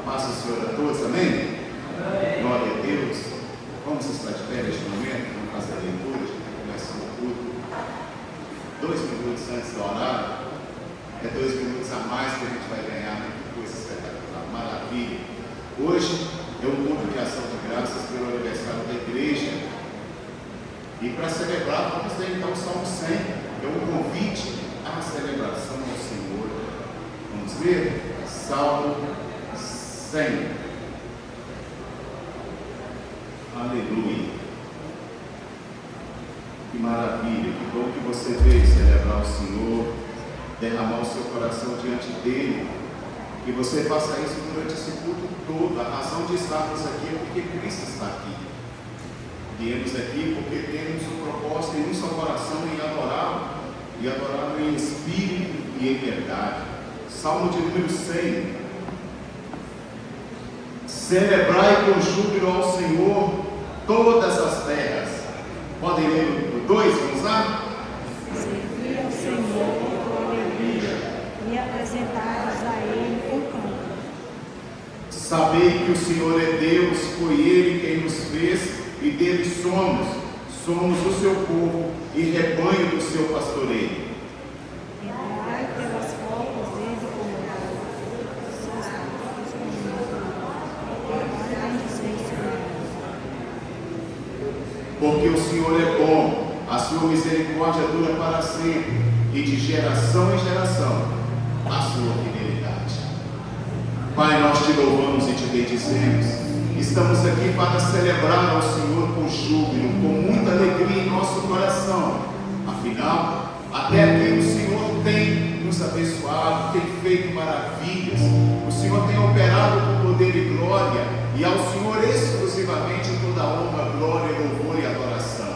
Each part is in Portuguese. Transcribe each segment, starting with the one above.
Paz do Senhor a todos, amém? Glória a Deus. Vamos estar de pé neste momento, vamos fazer a leitura, a gente começa o culto 2 minutos antes do horário. É 2 minutos a mais que a gente vai ganhar, né? Que coisa espetacular, maravilha. Hoje é um culto de ação de graças pelo aniversário da igreja. E para celebrar, vamos ler então o Salmo 100, que é um convite à celebração ao Senhor. Vamos ver? Salmo 100. Aleluia. Que maravilha, que bom que você veio celebrar o Senhor, derramar o seu coração diante dele. Que você faça isso durante esse culto todo. A razão de estarmos aqui é porque Cristo está aqui. Viemos aqui porque temos um propósito em um só coração em adorá-lo, e adorá-lo em espírito e em verdade. Salmo de número 100. Celebrai com júbilo ao Senhor todas as terras. Podem ler o 2, vamos lá? Servir ao Senhor com alegria e apresentar-vos a Ele com canto. Sabei que o Senhor é Deus, foi Ele quem nos fez e dele somos o seu povo e rebanho do seu pastoreio. Entrai pelas portas dele com louvor, seus lábios com Porque o Senhor é bom, a sua misericórdia dura para sempre, e de geração em geração a sua fidelidade. Pai, nós te louvamos e te bendizemos. Estamos aqui para celebrar ao Senhor com júbilo, com muita alegria em nosso coração. Afinal, até aqui o Senhor tem nos abençoado, tem feito maravilhas. O Senhor tem operado com poder e glória, e ao Senhor exclusivamente toda a honra, glória, louvor e adoração.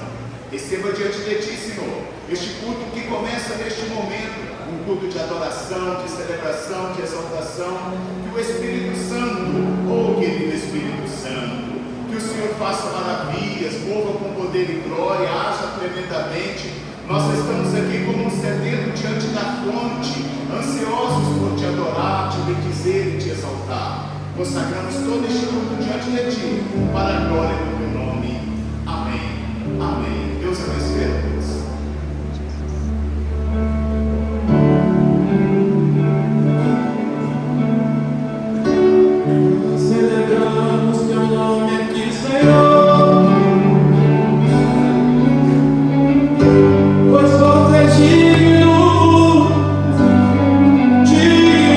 Receba diante de ti, Senhor, este culto que começa neste momento, um culto de adoração, de celebração, de exaltação. Que o Espírito Santo, querido Espírito Santo, que o Senhor faça maravilhas, mova com poder e glória, haja tremendamente. Nós estamos aqui como um sedento diante da fonte, ansiosos por te adorar, te bendizer e te exaltar. Consagramos todo este culto diante de ti, para a glória do teu nome. Amém. Amém. Deus abençoe a todos. Celebramos teu nome aqui, Senhor, pois só tu és digno, Deus.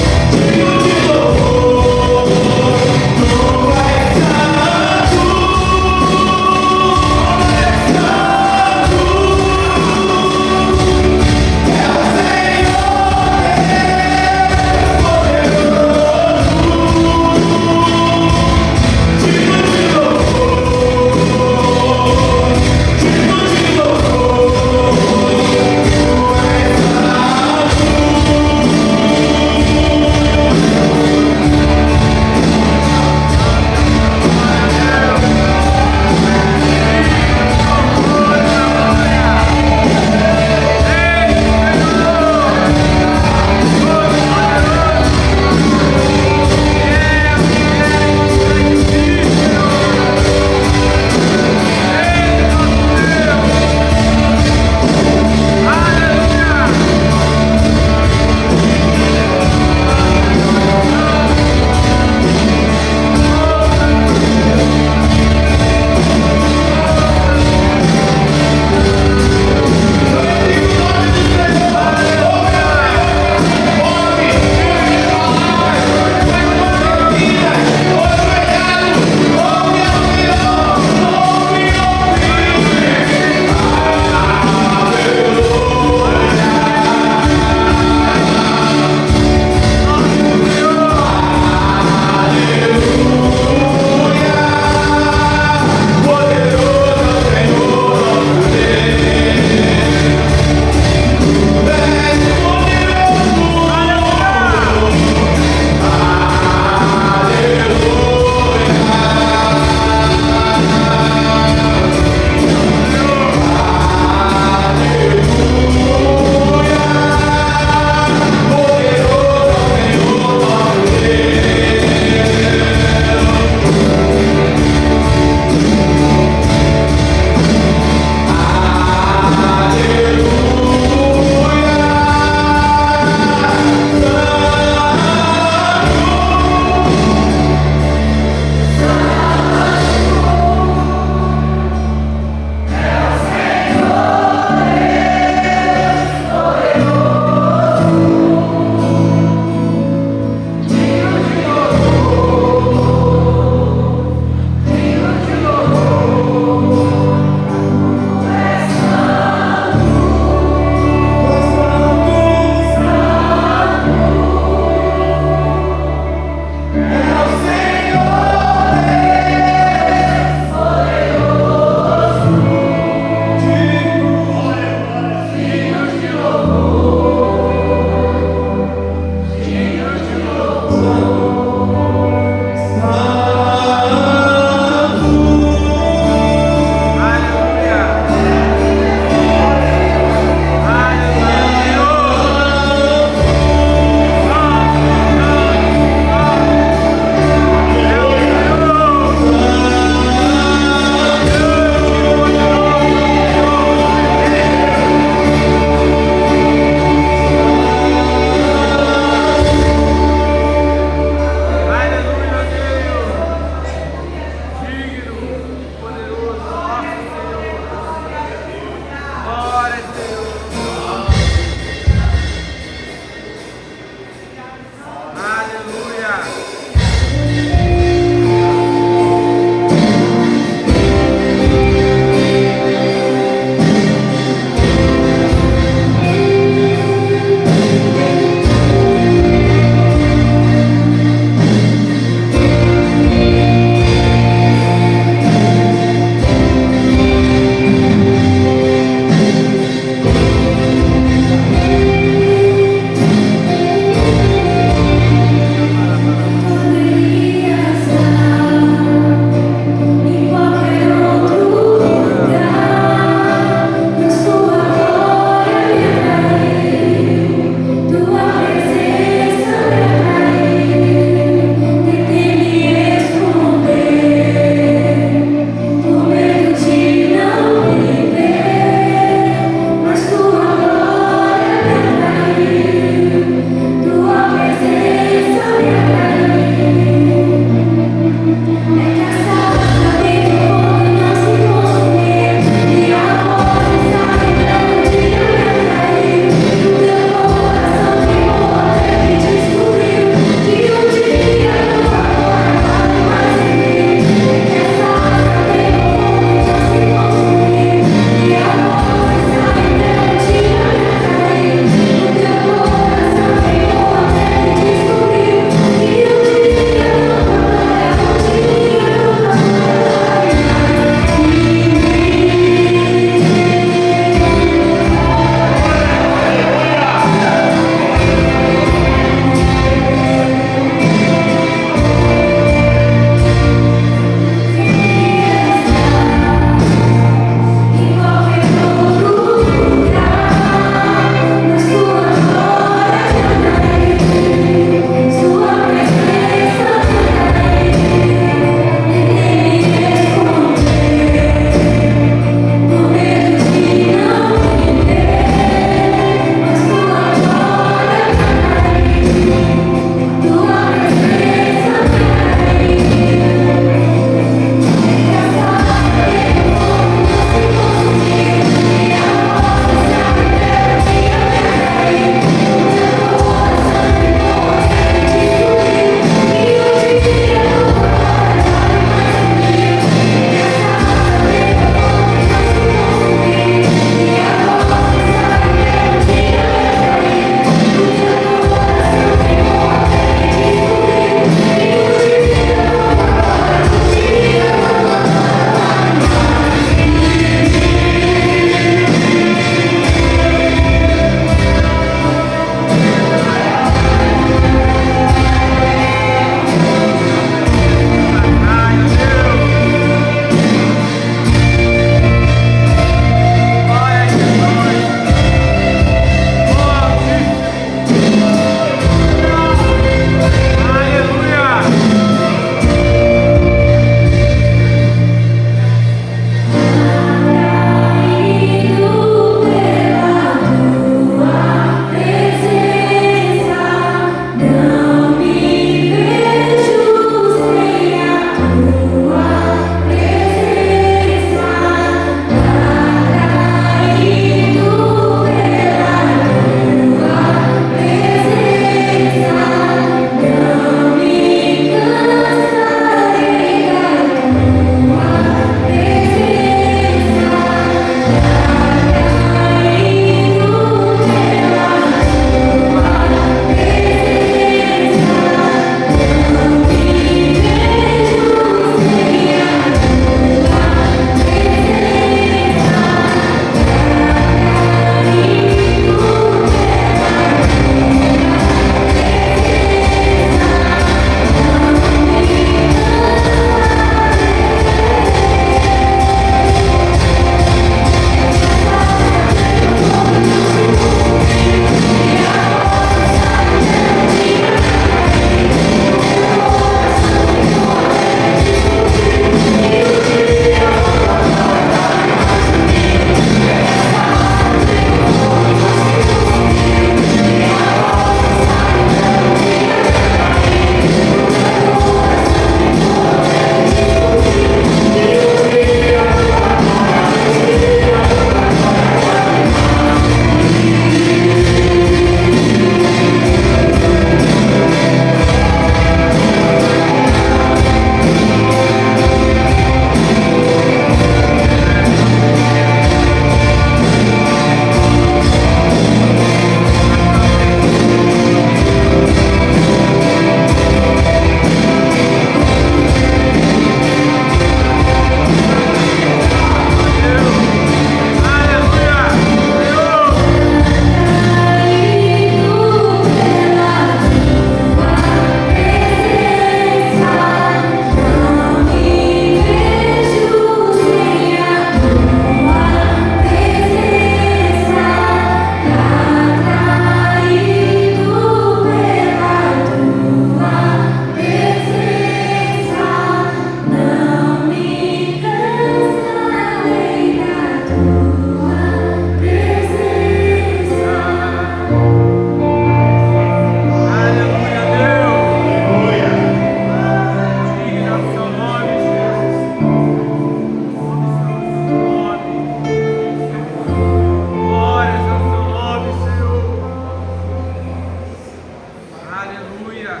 Aleluia.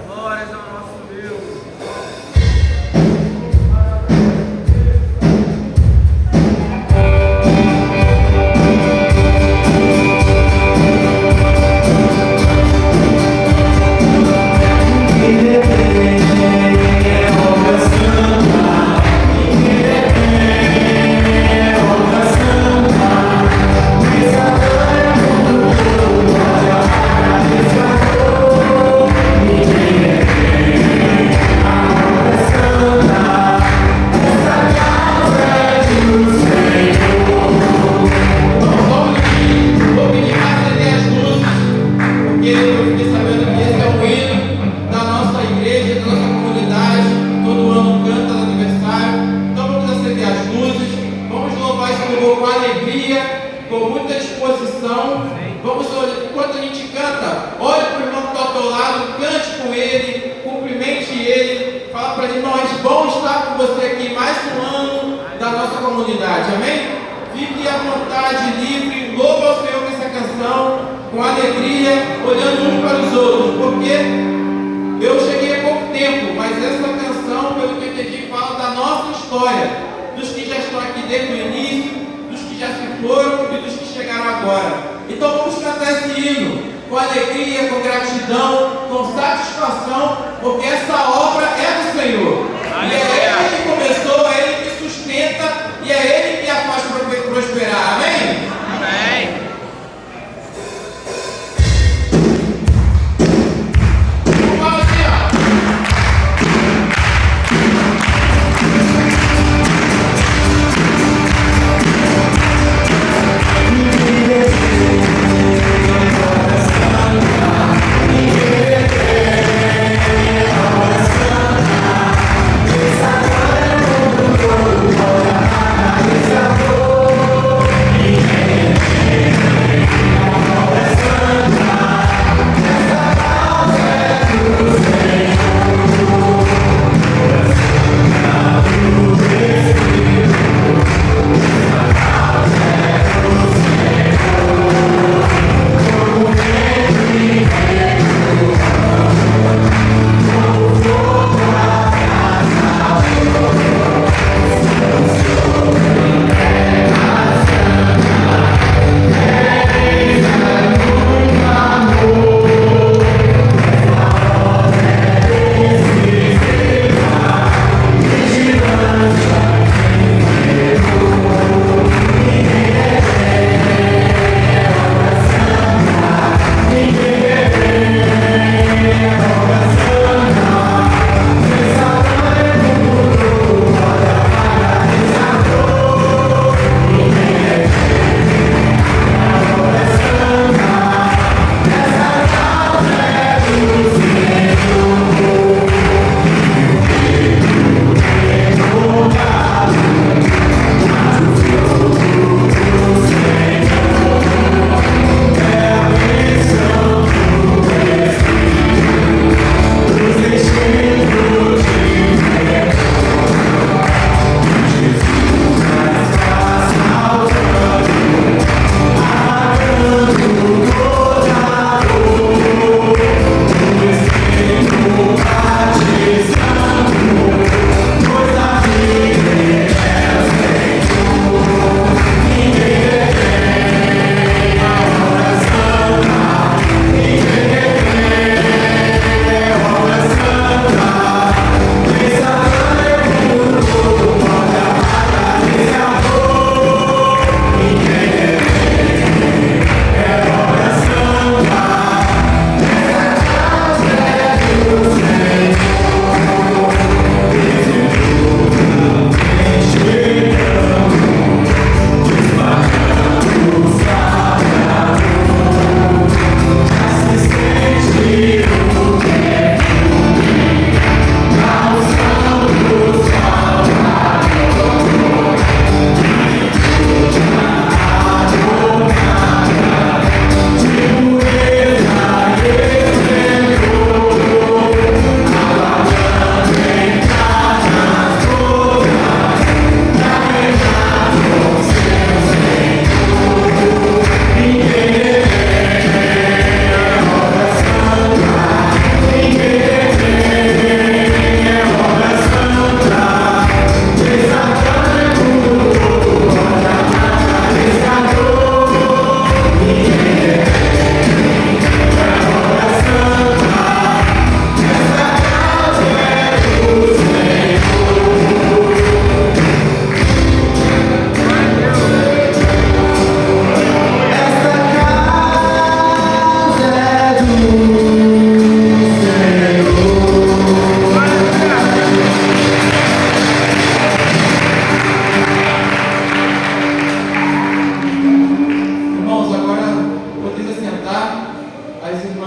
Glórias ao nosso Deus. Essa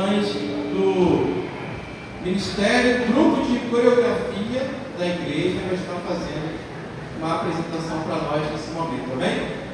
apresentações do Ministério, Grupo de Coreografia da Igreja, vai estar fazendo uma apresentação para nós nesse momento, amém?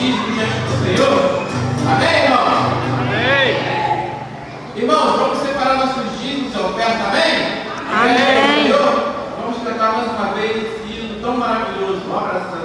dízimo diante do Senhor? Amém, irmão? Amém. Irmãos, vamos separar nossos dízimos e oferta, amém? Amém. Senhor, vamos cantar mais uma vez esse hino tão maravilhoso. Um abração.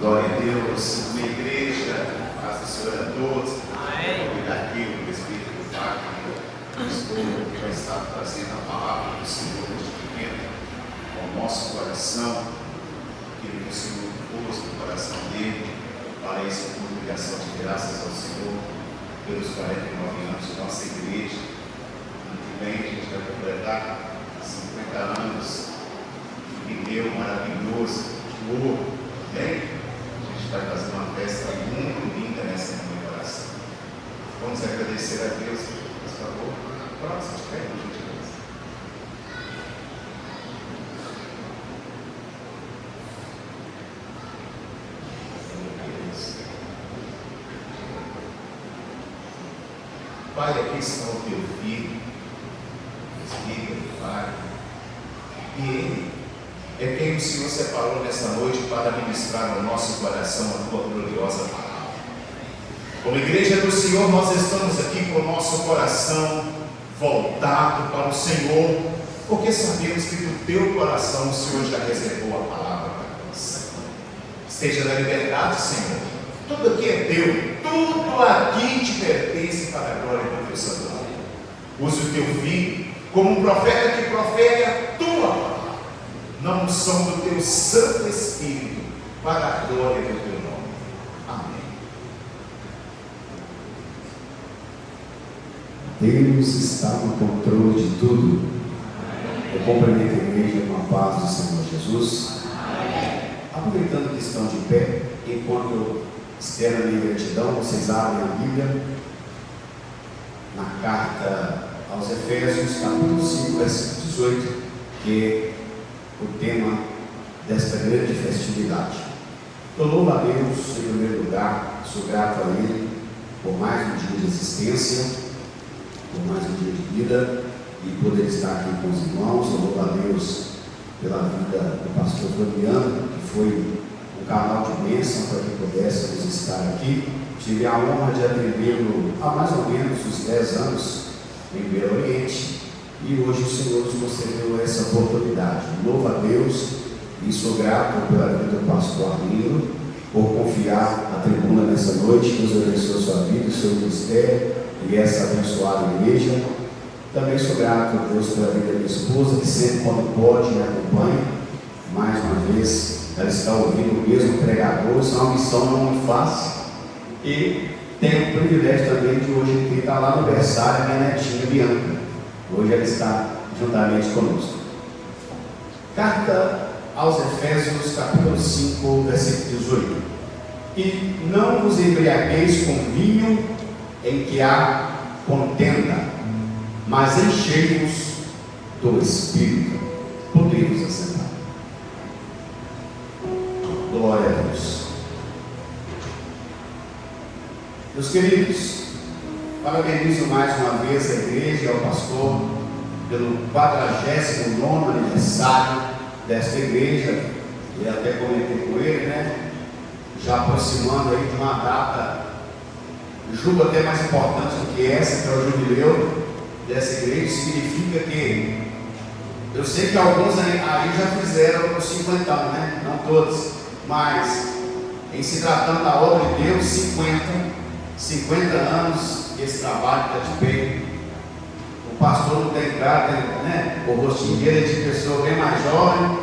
Glória a Deus, uma igreja, paz do Senhor a todos. Obrigado aqui, o Espírito do Wagner, que vai estar trazendo a palavra do Senhor neste momento ao nosso coração. Que o Senhor pôs no coração dele para esse culto de ação de graças ao Senhor pelos 49 anos de nossa igreja. Ano que vem a gente vai completar 50 anos de pneu maravilhoso, de ouro. Amém? Vai fazer uma festa muito linda nessa comemoração. Vamos agradecer a Deus, por favor. Próximo, espere, por gentileza. Pai, aqui está o teu filho, Espírito do Pai, e ele é quem o Senhor separou nessa noite para ministrar ao nosso coração a tua gloriosa palavra. Como igreja do Senhor, nós estamos aqui com o nosso coração voltado para o Senhor, porque sabemos que no teu coração o Senhor já reservou a palavra para nós. Esteja na liberdade, Senhor. Tudo aqui é teu, tudo aqui te pertence para a glória do teu santo nome. Use o teu filho como um profeta que profere a tua palavra, na unção do teu Santo Espírito, para a glória do teu nome. Amém. Deus está no controle de tudo. Eu cumprimento a igreja com a paz do Senhor Jesus. Aproveitando que estão de pé, enquanto eu externo a minha gratidão, vocês abrem a Bíblia na carta aos Efésios, capítulo 5, versículo 18, que é o tema desta grande festividade. Eu louvo a Deus em primeiro lugar, sou grato a Ele por mais um dia de existência, por mais um dia de vida e poder estar aqui com os irmãos. Eu louvo a Deus pela vida do pastor Fabiano, que foi um canal de bênção para que pudéssemos estar aqui. Tive a honra de atendê-lo há mais ou menos uns 10 anos em Belo Oriente. E hoje o Senhor nos concedeu essa oportunidade. Louvo a Deus e sou grato pela vida do pastor Arlindo, por confiar a tribuna nessa noite. Deus abençoe a sua vida, o seu ministério e essa abençoada igreja. Também sou grato a Deus pela vida da minha esposa, que sempre quando pode me acompanha. Mais uma vez, ela está ouvindo o mesmo pregador. Isso é uma missão não muito fácil. E tenho o privilégio também de hoje estar lá no berçário a minha netinha Bianca. Hoje ela está juntamente conosco. Carta aos Efésios, capítulo 5, versículo 18. E não vos embriagueis com vinho em que há contenda, mas enchei-vos do Espírito. Podemos assentar. Glória a Deus. Meus queridos, parabenizo mais uma vez a igreja e ao pastor pelo 49º aniversário desta igreja. E até comentei com ele, né? Já aproximando aí de uma data, julgo até mais importante do que essa, que é o jubileu dessa igreja. Significa que eu sei que alguns aí já fizeram os 50, né? Não todos, mas em se tratando da obra de Deus, 50 anos esse trabalho está de pé. O pastor não tem cara, né? O rostinho dele é de pessoa bem mais jovem.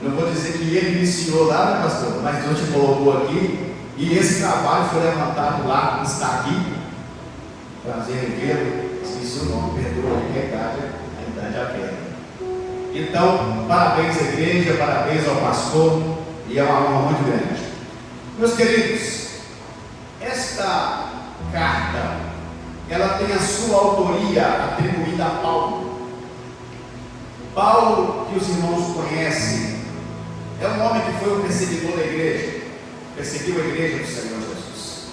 Não vou dizer que ele me ensinou lá, né, pastor? Mas Deus te colocou aqui. E esse trabalho foi levantado lá, está aqui. Prazer em vê-lo. Esqueci o nome, perdoa a idade aberta. Então, parabéns à igreja, parabéns ao pastor. E é uma honra muito grande. Meus queridos, esta carta, ela tem a sua autoria atribuída a Paulo. Paulo, que os irmãos conhecem, é um homem que foi o perseguidor da igreja, perseguiu a igreja do Senhor Jesus.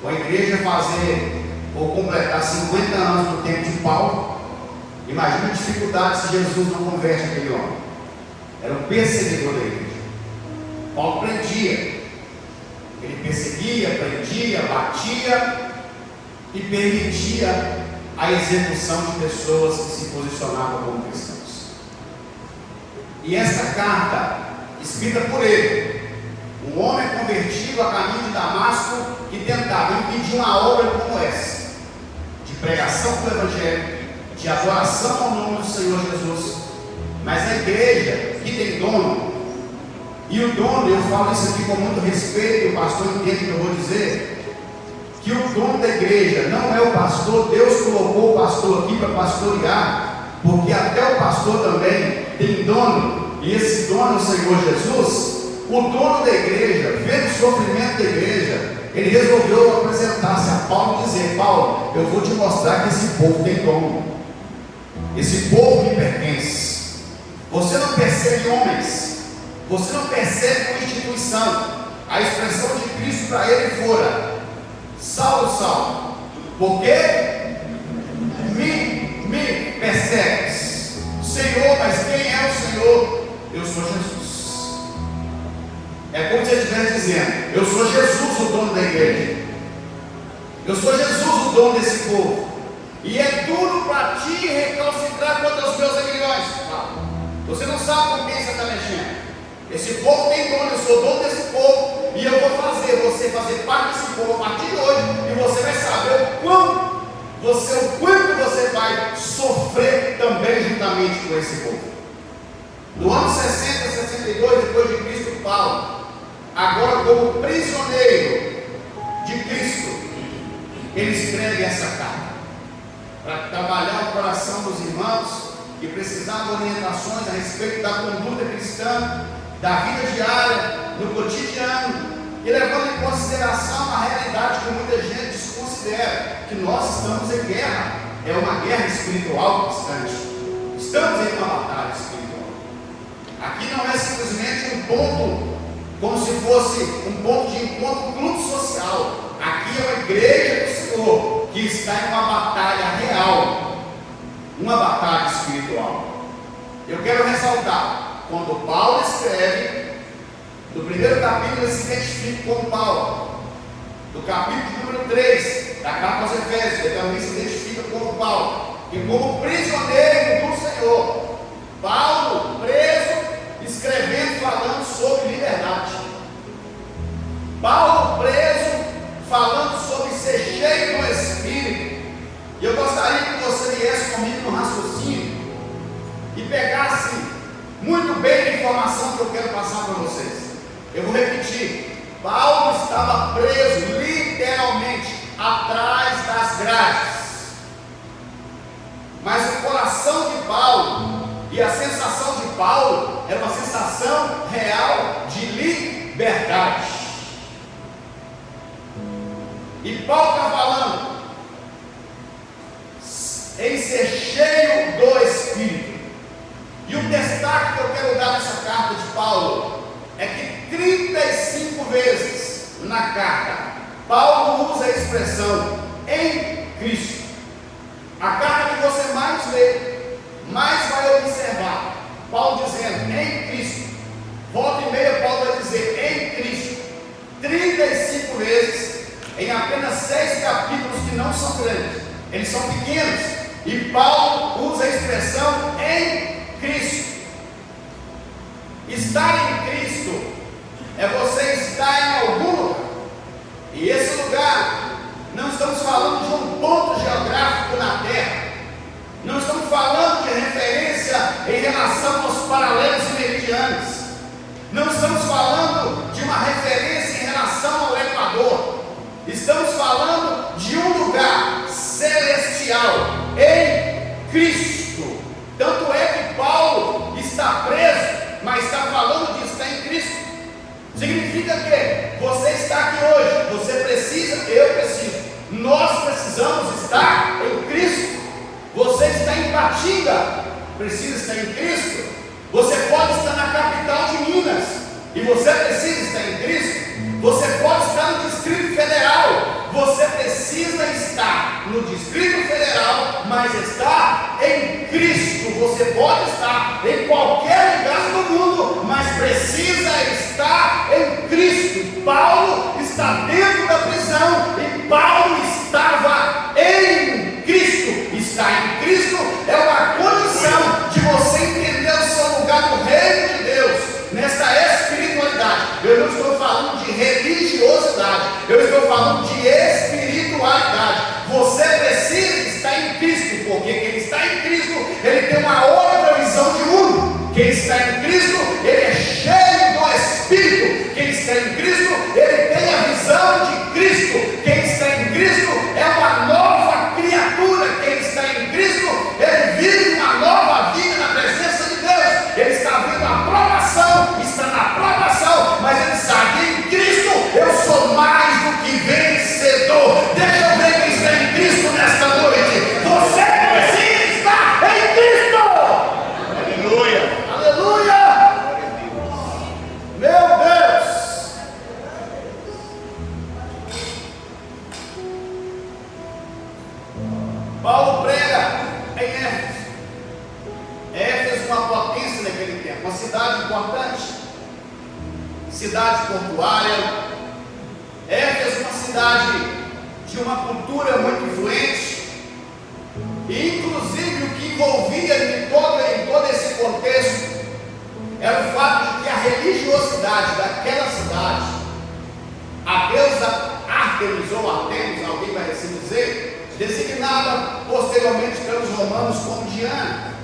Com a igreja fazer ou completar 50 anos no tempo de Paulo, imagina a dificuldade se Jesus não converte aquele homem. Era um perseguidor da igreja. Paulo prendia, ele perseguia, prendia, batia e permitia a execução de pessoas que se posicionavam como cristãos. E esta carta, escrita por ele, um homem convertido a caminho de Damasco, que tentava impedir uma obra como essa, de pregação do Evangelho, de adoração ao nome do Senhor Jesus. Mas a igreja, que tem dono, e o dono, eu falo isso aqui com muito respeito, o pastor entende o que eu vou dizer, que o dono da igreja não é o pastor. Deus colocou o pastor aqui para pastorear, porque até o pastor também tem dono, e esse dono é o Senhor Jesus. O dono da igreja, vendo o sofrimento da igreja, ele resolveu apresentar-se a Paulo e dizer: Paulo, eu vou te mostrar que esse povo tem dono, esse povo me pertence. Você não persegue homens, você não persegue uma instituição. A expressão de Cristo para ele fora: Saulo, Saulo, por que me persegues? Senhor, mas quem é o Senhor? Eu sou Jesus. É como se ele estivesse dizendo: eu sou Jesus, o dono da igreja. Eu sou Jesus, o dono desse povo. E é duro para ti recalcitrar contra os meus aguilhões. Você não sabe com quem você está mexendo. Esse povo tem dono, eu sou dono desse povo. E eu vou fazer você fazer parte desse povo a partir de hoje. E você vai saber o quanto você vai sofrer também juntamente com esse povo. No ano 60, 62 depois de Cristo, Paulo, agora como prisioneiro de Cristo, ele escreve essa carta para trabalhar o coração dos irmãos que precisavam de orientações a respeito da conduta cristã, da vida diária, no cotidiano, e levando em consideração a realidade que muita gente desconsidera, que nós estamos em guerra. É uma guerra espiritual constante. Estamos em uma batalha espiritual. Aqui não é simplesmente um ponto, como se fosse um ponto de encontro, um clube social. Aqui é uma igreja do Senhor que está em uma batalha real, uma batalha espiritual. Eu quero ressaltar, quando Paulo escreve, no primeiro capítulo ele se identifica como Paulo. No capítulo número 3 da carta aos Efésios, ele também se identifica como Paulo, e como prisioneiro do Senhor. Paulo preso, escrevendo, falando sobre liberdade. Paulo preso, falando sobre ser cheio do Espírito. E eu gostaria que você viesse comigo no raciocínio e pegasse muito bem a informação que eu quero passar para vocês. Eu vou repetir: Paulo estava preso, literalmente, atrás das grades. Mas o coração de Paulo e a sensação de Paulo era uma sensação real de liberdade. E Paulo está falando em ser cheio do Espírito. E o destaque que eu quero dar nessa carta de Paulo é que 35 vezes na carta Paulo usa a expressão em Cristo. A carta que você mais lê, mais vai observar Paulo dizendo em Cristo. Volta e meia Paulo vai dizer em Cristo 35 vezes em apenas 6 capítulos que não são grandes, eles são pequenos, e Paulo usa a expressão em Cristo. Estar em Cristo é você estar em algum lugar, e esse lugar, não estamos falando de um ponto geográfico na terra, não estamos falando de referência em relação aos paralelos e meridianos, não estamos falando de uma referência em relação ao Equador, estamos falando de um lugar celestial em Cristo. Tanto é que Paulo está preso, mas está falando de estar em Cristo. Significa que você está aqui hoje, você precisa, eu preciso, nós precisamos estar em Cristo. Você está em Patinga, precisa estar em Cristo. Você pode estar na capital de Minas e você precisa estar em Cristo. Você pode estar no Distrito Federal, você precisa estar no Distrito Federal, mas está em Cristo. Você pode estar em qualquer lugar do mundo, mas precisa estar em Cristo. Paulo está dentro da prisão e Paulo estava em Cristo. Estar em Cristo é uma condição de você entender o seu lugar no reino de Deus, nesta espiritualidade. Eu não estou falando de religiosidade, eu estou falando de espiritualidade. Você precisa estar em Cristo, porque quem está em Cristo, ele tem uma outra visão de mundo. Quem está em Cristo, ele é cheio do Espírito. Quem está em Cristo, ele tem a visão de Cristo. Quem está em Cristo é uma nova criatura. Quem está em Cristo, ele vive uma nova vida na presença de Deus. Ele está vendo a aprovação, está na aprovação, mas ele sabe, em Cristo eu sou mais do que vencedor. Deixa eu ver quem está em Cristo nesta noite. Você precisa estar em Cristo. Aleluia. Aleluia. Meu Deus. Paulo prega em Éfeso. Éfeso, uma potência naquele tempo, uma cidade importante, cidade portuária. Éfeso, uma cidade de uma cultura muito influente, e inclusive o que envolvia em todo esse contexto era o fato de que a religiosidade daquela cidade, a deusa Ártemis ou Artemis, alguém vai assim dizer, designada posteriormente pelos romanos como Diana.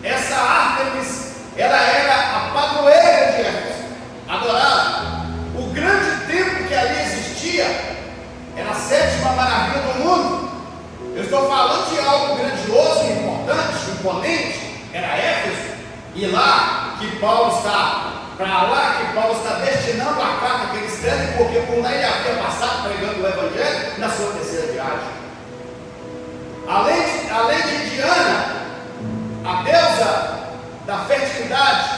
Essa Ártemis, ela era a padroeira de Éfeso, adorada. O grande templo que ali existia era a 7ª maravilha do mundo. Eu estou falando de algo grandioso, importante, imponente. Era Éfeso, e lá que Paulo está, para lá que Paulo está destinando a carta que ele escreve, porque por lá ele havia passado pregando o Evangelho na sua 3ª viagem. Além de Diana, a deusa da fertilidade,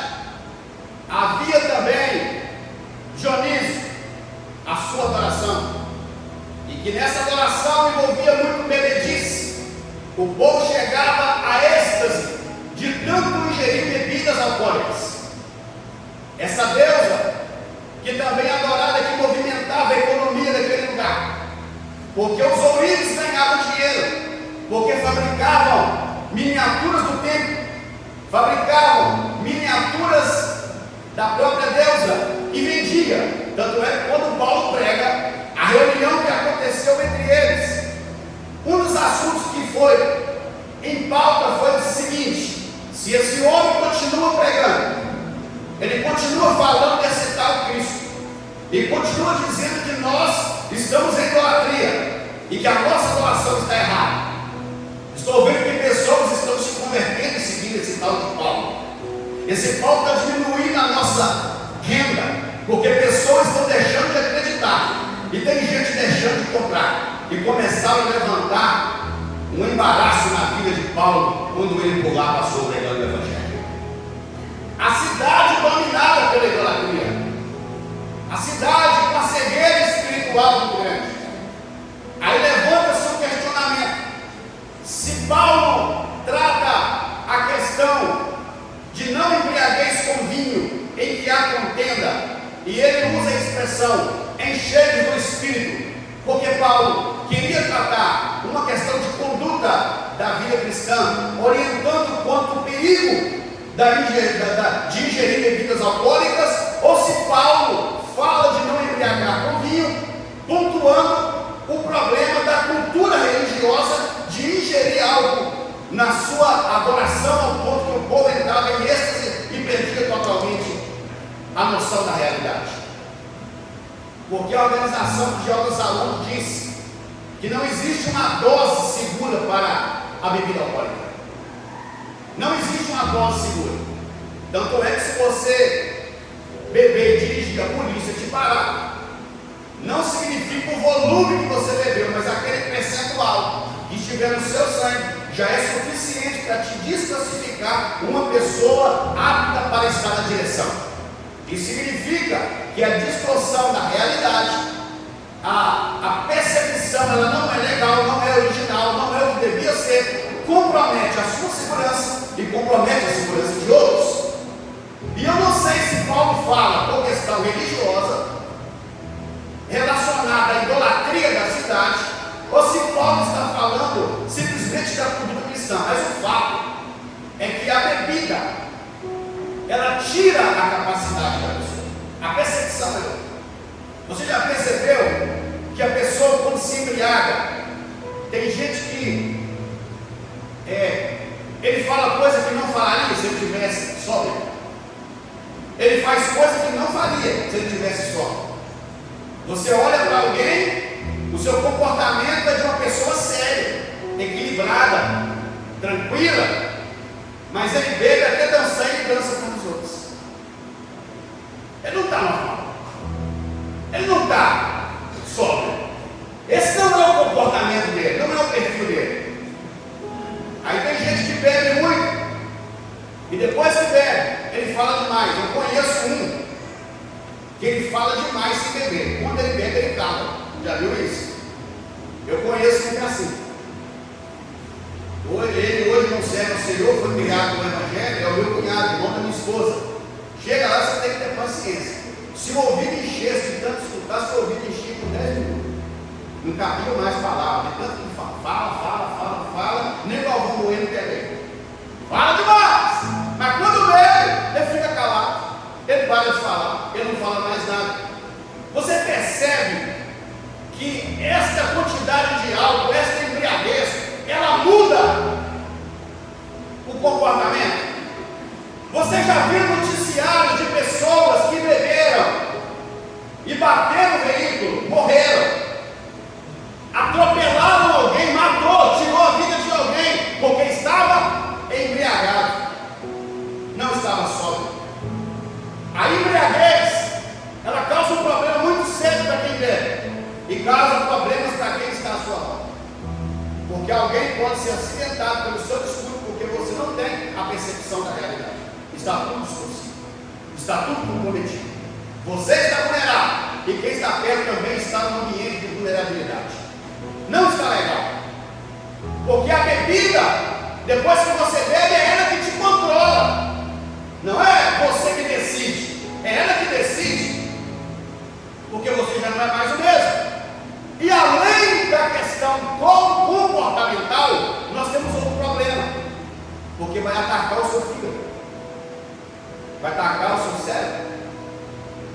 havia também Dionísio, a sua adoração, e que nessa adoração envolvia muito bebedice. O povo chegava a êxtase de tanto ingerir bebidas alcoólicas. Essa deusa, que também é adorada, que movimentava a economia daquele lugar, porque os ourives ganhavam dinheiro, porque fabricavam miniaturas do templo, fabricavam miniaturas da própria deusa e vendia. Tanto é que quando Paulo prega, a reunião que aconteceu entre eles, um dos assuntos que foi em pauta foi o seguinte: se esse homem continua pregando, ele continua falando desse tal Cristo, e continua dizendo que nós estamos em idolatria e que a nossa adoração está errada. Estou vendo que pessoas estão se convertendo e seguindo esse tal de Paulo. Esse Paulo está diminuindo a nossa renda, porque pessoas estão deixando de acreditar, e tem gente deixando de comprar, e começaram a levantar um embaraço na vida de Paulo, quando ele por lá passou pregando o Evangelho. A cidade dominada pela idolatria, a cidade com a cegueira espiritual muito grande. Aí levanta-se um questionamento: se Paulo trata a questão de não embriaguez com vinho, em que há contenda, e ele usa a expressão encheios do Espírito, porque Paulo queria tratar uma questão de conduta da vida cristã, orientando quanto ao perigo de ingerir bebidas alcoólicas, ou se Paulo fala de não embriagar com vinho, pontuando o problema da cultura religiosa de ingerir algo na sua adoração, ao ponto que o povo entrava em êxtase e perdia totalmente a noção da realidade. Porque a Organização Mundial da Saúde diz que não existe uma dose segura para a bebida alcoólica. Não existe uma dose segura. Tanto é que se você beber e dirigir, a polícia te parar, não significa o volume que você bebeu, mas aquele percentual que estiver no seu sangue já é suficiente para te desclassificar uma pessoa apta para estar na direção. Isso significa que a distorção da realidade, a percepção, ela não é legal, não é original, não é o que devia ser, compromete a sua segurança e compromete a segurança de outros. E eu não sei se Paulo fala por questão religiosa relacionada à idolatria da cidade, ou se Paulo está falando simplesmente da conduta cristã. Mas o fato é que a bebida, ela tira a capacidade da pessoa, a percepção é outra. Você já percebeu que a pessoa, quando se embriaga, tem gente que ele fala coisa que não falaria se ele tivesse sóbrio. Ele faz coisa que não faria se ele tivesse sóbrio. Você olha para alguém, o seu comportamento é de uma pessoa séria, equilibrada, tranquila, mas ele bebe até dançar e ele dança com os outros. Ele não está normal. Ele não está sóbrio. Esse não é o comportamento dele, não é o perfil dele. Aí tem gente que bebe muito, e depois que bebe, ele fala demais. Eu conheço um que ele fala demais sem beber. Quando ele bebe, ele cala. Já viu isso? Eu conheço um que é assim. Ele hoje não serve ao Senhor, foi criado no Evangelho, é o meu cunhado, irmão da minha esposa. Chega lá, você tem que ter paciência. Se o ouvido enchesse de tanto escutar, se o ouvido enchia por 10 minutos, não cabia mais palavras, de tanto que fala, nem o Galvão Bueno pega ele. Fala demais! Mas quando bebe, ele fica calado, ele para de falar, ele não fala mais nada. Você percebe que esta quantidade de álcool, esta embriaguez, ela muda o comportamento. Você já viu noticiários de pessoas que beberam e bateram no veículo, morreram, atropelaram alguém, matou, tirou a vida de alguém, porque estava embriagado, não estava sóbrio. A embriaguez, ela causa um problema muito sério para quem bebe e causa problemas para quem está à sua volta, porque alguém pode ser acidentado pelo seu discurso, porque você não tem a percepção da realidade. Está tudo distorcido, está tudo comprometido. Você está vulnerável e quem está perto também está num ambiente de vulnerabilidade. Não está legal, porque a bebida, depois que você bebe, é ela que te controla. Não é você que decide, é ela que decide, porque você já não é mais o mesmo. E além da questão comportamental, nós temos outro problema, porque vai atacar o seu fígado, vai atacar o seu cérebro.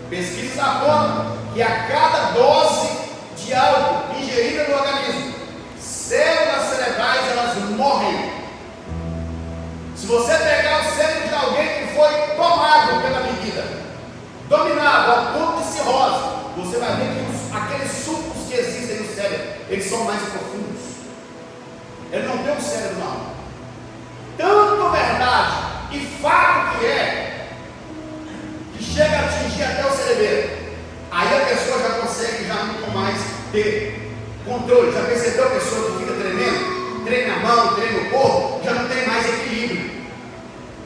Pesquisas apontam que a cada dose de álcool ingerida no organismo, células cerebrais elas morrem. Se você pegar o cérebro de alguém que foi tomado pela bebida, dominado ao ponto de cirrose, você vai ver que aqueles sucos que existem no cérebro, eles são mais profundos. Ele não tem um cérebro não. Tanto verdade E fato que é, que chega a atingir até o cerebelo. Aí a pessoa já consegue já não mais ter controle. Já percebeu a pessoa que fica tremendo? Treme a mão, treme o corpo, já não tem mais equilíbrio.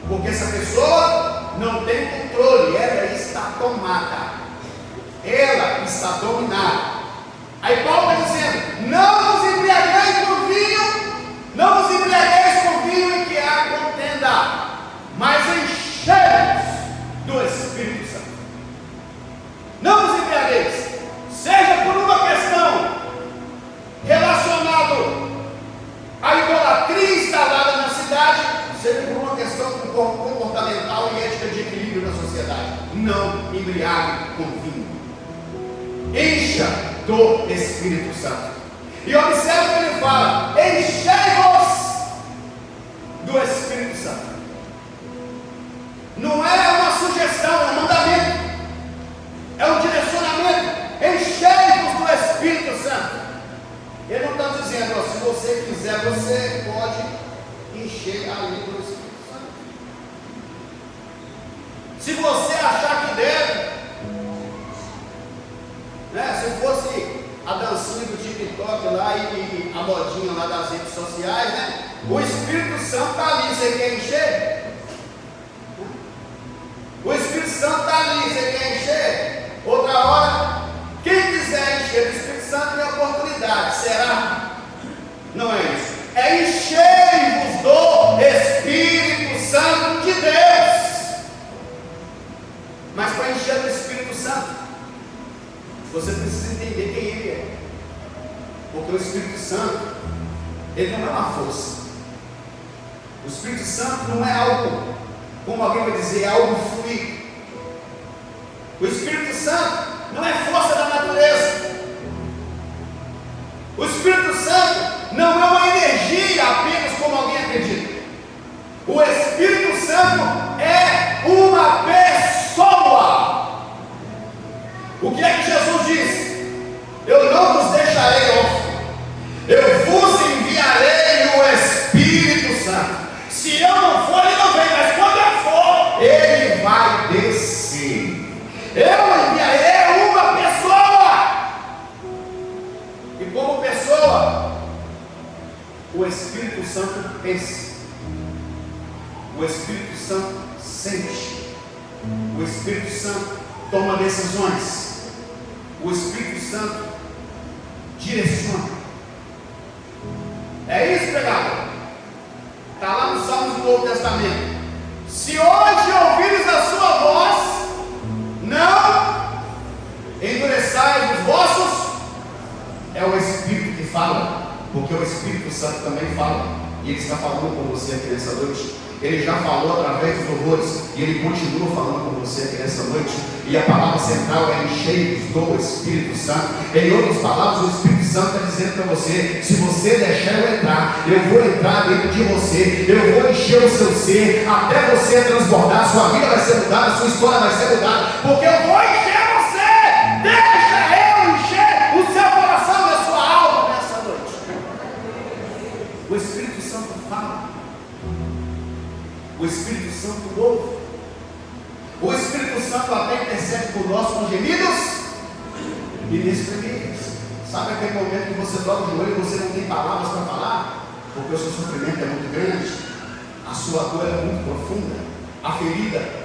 Porque essa pessoa não tem controle, ela está tomada. Ela está dominada. Aí Paulo está dizendo: não vos embriagueis com vinho, não vos embriagueis com vinho em que há contenda, mas enchei-vos do Espírito Santo. Não vos embriagueis, seja por uma questão relacionada à idolatria instalada na cidade, seja por uma questão comportamental e ética de equilíbrio na sociedade. Não embriague com vinho. Encha do Espírito Santo. E observe que ele fala: enchei-vos do Espírito Santo. Não é uma sugestão, é um mandamento, é um direcionamento. Enchei-vos do Espírito Santo. Ele não está dizendo: ó, se você quiser, você pode encher ali do Espírito Santo. Se você achar que deve, né? Se fosse a dancinha do TikTok lá e a modinha lá das redes sociais, né? O Espírito Santo está ali, você quer encher? O Espírito Santo está ali, você quer encher? Outra hora, quem quiser encher do Espírito Santo tem oportunidade, será? Não é isso. É encher-vos do Espírito Santo de Deus. Mas para encher do Espírito Santo, você precisa entender quem Ele é. Porque o Espírito Santo, Ele não é uma força. O Espírito Santo não é algo, como alguém vai dizer, é algo fluido. O Espírito Santo não é força da natureza. O Espírito Santo não é uma energia apenas como alguém acredita. O Espírito Santo é uma pessoa. O que é que Jesus disse? Eu não vos deixarei órfãos, eu vos enviarei o Espírito Santo. Se eu não for, ele não vem, mas quando eu for, ele vai descer. Eu enviarei uma pessoa. E como pessoa, o Espírito Santo pensa, o Espírito Santo sente, o Espírito Santo toma decisões, o Espírito Santo direciona. É isso, pregador. Está lá no Salmos do Novo Testamento. Se hoje ouvires a sua voz, não endureçais os vossos. É o Espírito que fala, porque o Espírito Santo também fala, e Ele está falando com você aqui nessa noite. Ele já falou através dos louvores, e Ele continua falando com você aqui nessa noite. E a palavra central é enchei-vos do Espírito Santo. Em outras palavras, o Espírito Santo está dizendo para você: se você deixar eu entrar, eu vou entrar dentro de você, eu vou encher o seu ser, até você transbordar, sua vida vai ser mudada, sua história vai ser mudada, porque eu vou encher você. Deixa eu encher o seu coração e a sua alma nessa noite. O Espírito Santo fala, o Espírito Santo ouve, o Espírito Santo até intercede por nós com gemidos inexprimíveis. Sabe aquele momento que você dobra o joelho e você não tem palavras para falar? Porque o seu sofrimento é muito grande, a sua dor é muito profunda, a ferida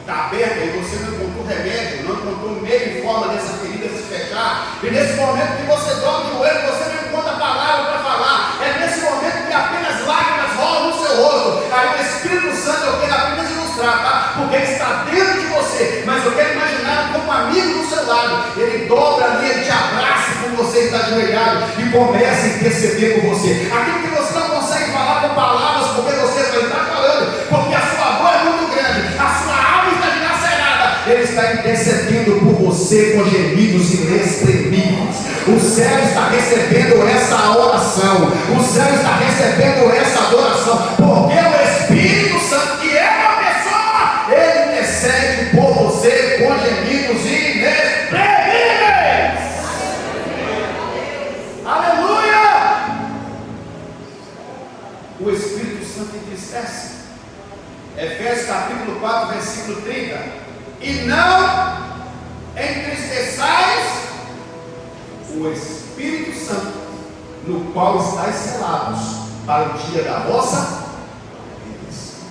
está aberta e você não encontrou remédio, não encontrou meio e forma dessa ferida se fechar. E nesse momento que você dobra o joelho, você não encontra palavra para falar. É nesse momento que apenas lágrimas rolam no seu rosto. Aí o Espírito Santo, eu quero apenas ilustrar, tá? Porque ele está dentro de você, mas eu quero imaginar como amigo do seu lado. Ele dobra ali, ele te abraça quando você está ajoelhado e começa a interceder por você. Aquilo que você não consegue falar com palavras, porque você não está falando, porque a sua dor é muito grande, a sua alma está dilacerada. Ele está intercedendo por você com gemidos inexprimíveis. O céu está recebendo essa oração, o céu está recebendo essa adoração, porque o Espírito Santo, que é uma pessoa, ele intercede por você com gemidos inexprimíveis. Aleluia! O Espírito Santo entristece, Efésios capítulo 4, versículo 30. E não entristeçais o Espírito Santo, no qual estáis selados para o dia da vossa redenção.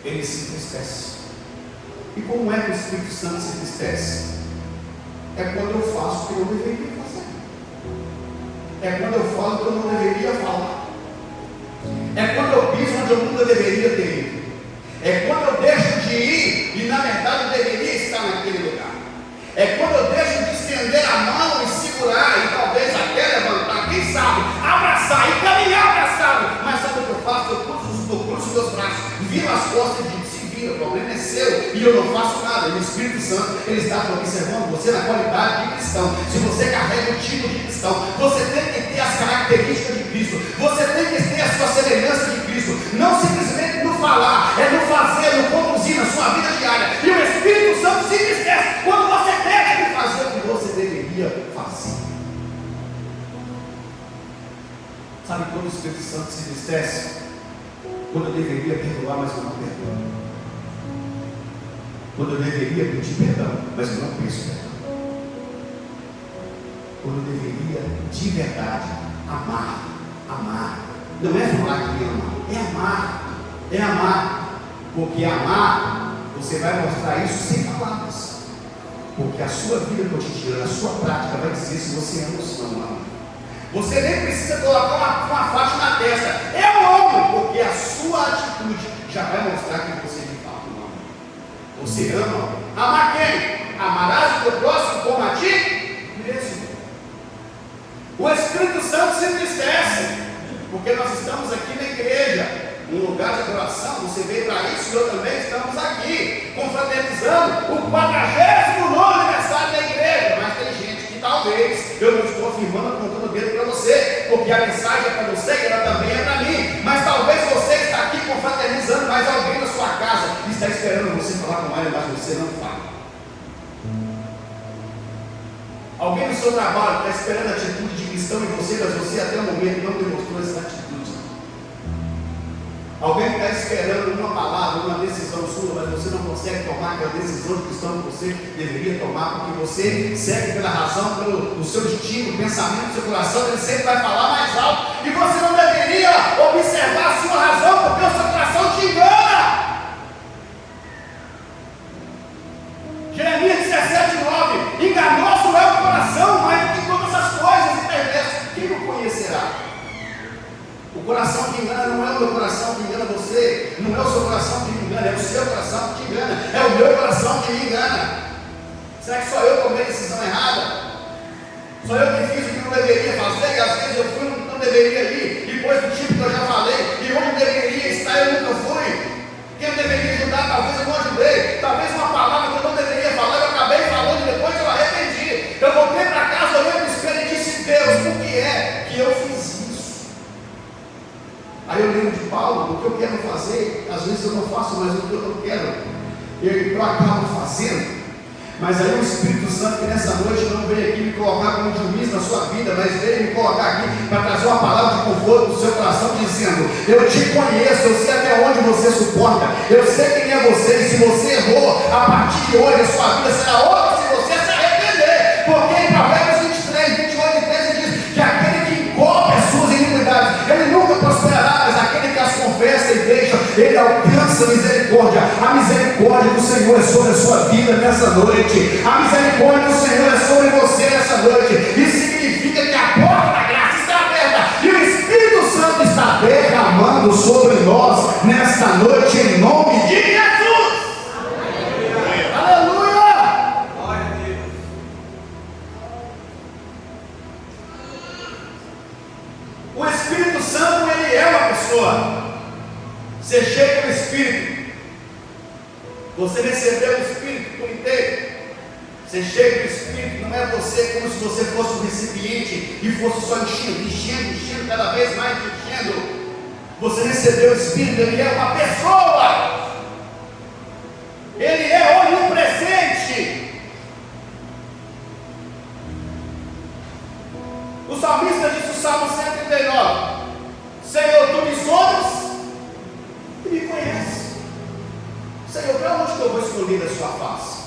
Ele se entristece. E como é que o Espírito Santo se entristece? É quando eu faço o que eu não deveria fazer. É quando eu falo o que eu não deveria falar. É quando eu piso onde eu nunca deveria ter ido. É quando eu deixo de ir e na verdade eu deveria estar naquele lugar. É quando eu deixo de estender a mão e segurar e talvez até levantar, quem sabe, abraçar e caminhar abraçado. Mas sabe o que eu faço? Eu cruzo meus braços, viro as costas e digo: se vira, o problema é seu e eu não faço nada. E o Espírito Santo, ele está observando você na qualidade de cristão. Se você carrega o tipo de cristão, você tem que ter as características de Cristo, você tem que ter a sua semelhança de Cristo, não simplesmente no falar, é no fazer, no conduzir na sua vida diária. E o Espírito Santo se entristece quando você deixa de fazer o que você deveria fazer. Sabe quando o Espírito Santo se entristece? Quando eu deveria perdoar, mas eu não perdoo. Quando eu deveria pedir perdão, mas eu não peço perdão. Quando eu deveria de verdade amar. Não é falar que ama, é amar. É amar. Porque amar, você vai mostrar isso sem palavras. Porque a sua vida cotidiana, a sua prática vai dizer se você ama ou se não ama. Você nem precisa colocar uma faixa na testa. Eu amo, porque a sua atitude já vai mostrar que você de fato ama. Você ama. Amar quem? Amarás o teu próximo como a ti mesmo. O Espírito Santo se entristece, porque nós estamos aqui na igreja, um lugar de adoração. Você veio para isso e eu também estamos aqui, confraternizando o 49º aniversário da igreja. Mas tem gente que talvez, eu não estou afirmando, apontando o dedo para você, porque a mensagem é para você e ela também é para mim. Mas talvez você está aqui confraternizando, mas alguém na sua casa está esperando você falar com ela, mas você não fala. Alguém no seu trabalho está esperando a atitude de cristão em você, mas você até o momento não demonstrou essa atitude. Alguém está esperando uma palavra, uma decisão sua, mas você não consegue tomar aquela decisão de cristão que você deveria tomar, porque você segue pela razão, pelo seu instinto, pensamento do seu coração. Ele sempre vai falar mais alto, e você não deveria observar a sua razão, porque o seu coração te engana. Jeremias 17:9: enganoso é o coração mais do que todas as coisas, e perverso, quem o conhecerá? O coração que engana não é o meu coração que engana você, não é o seu coração que me engana, é o seu coração que te engana, é o meu coração que me engana. Será que só eu tomei a decisão errada? Só eu que fiz o que não deveria fazer, e às vezes eu fui onde não deveria ir, depois do tipo que eu já falei, e onde deveria estar eu nunca fui. Quem eu deveria ajudar, talvez eu não ajudei, talvez uma palavra que eu não deveria falar, eu acabei falando e depois eu arrependi. Eu voltei para casa, olhei para o espelho e disse: Deus, por que é que eu fiz isso? Aí eu lembro de Paulo: o que eu quero fazer, às vezes eu não faço, mas o que eu não quero, eu acabo fazendo. Mas aí o Espírito Santo, que nessa noite não veio aqui me colocar como juiz na sua vida, mas veio me colocar aqui para trazer uma palavra de conforto no seu coração, dizendo: eu te conheço, eu sei até onde você suporta, eu sei quem é você, e se você errou, a partir de hoje a sua vida será outra se você se arrepender. Porque em Provérbios 28:13 diz que aquele que encobre as suas iniquidades, ele nunca prosperará, mas aquele que as confessa e deixa, ele alcança misericórdia. A misericórdia do Senhor é sobre a sua vida nessa noite. A misericórdia do Senhor é sobre você nessa noite. Isso significa que a porta da graça está aberta e o Espírito Santo está derramando sobre nós nesta noite, em nome de Jesus. Aleluia! Glória a Deus. O Espírito Santo, ele é uma pessoa. Você chega no Espírito, você recebeu o Espírito por inteiro. Você chega no Espírito, não é você como se você fosse um recipiente e fosse só enchendo, cada vez mais enchendo. Você recebeu o Espírito, ele é uma pessoa. Ele é onipresente. O salmista disse no Salmo 139: Senhor, tu me sondas e me conheces. Senhor, para onde que eu vou esconder da sua face?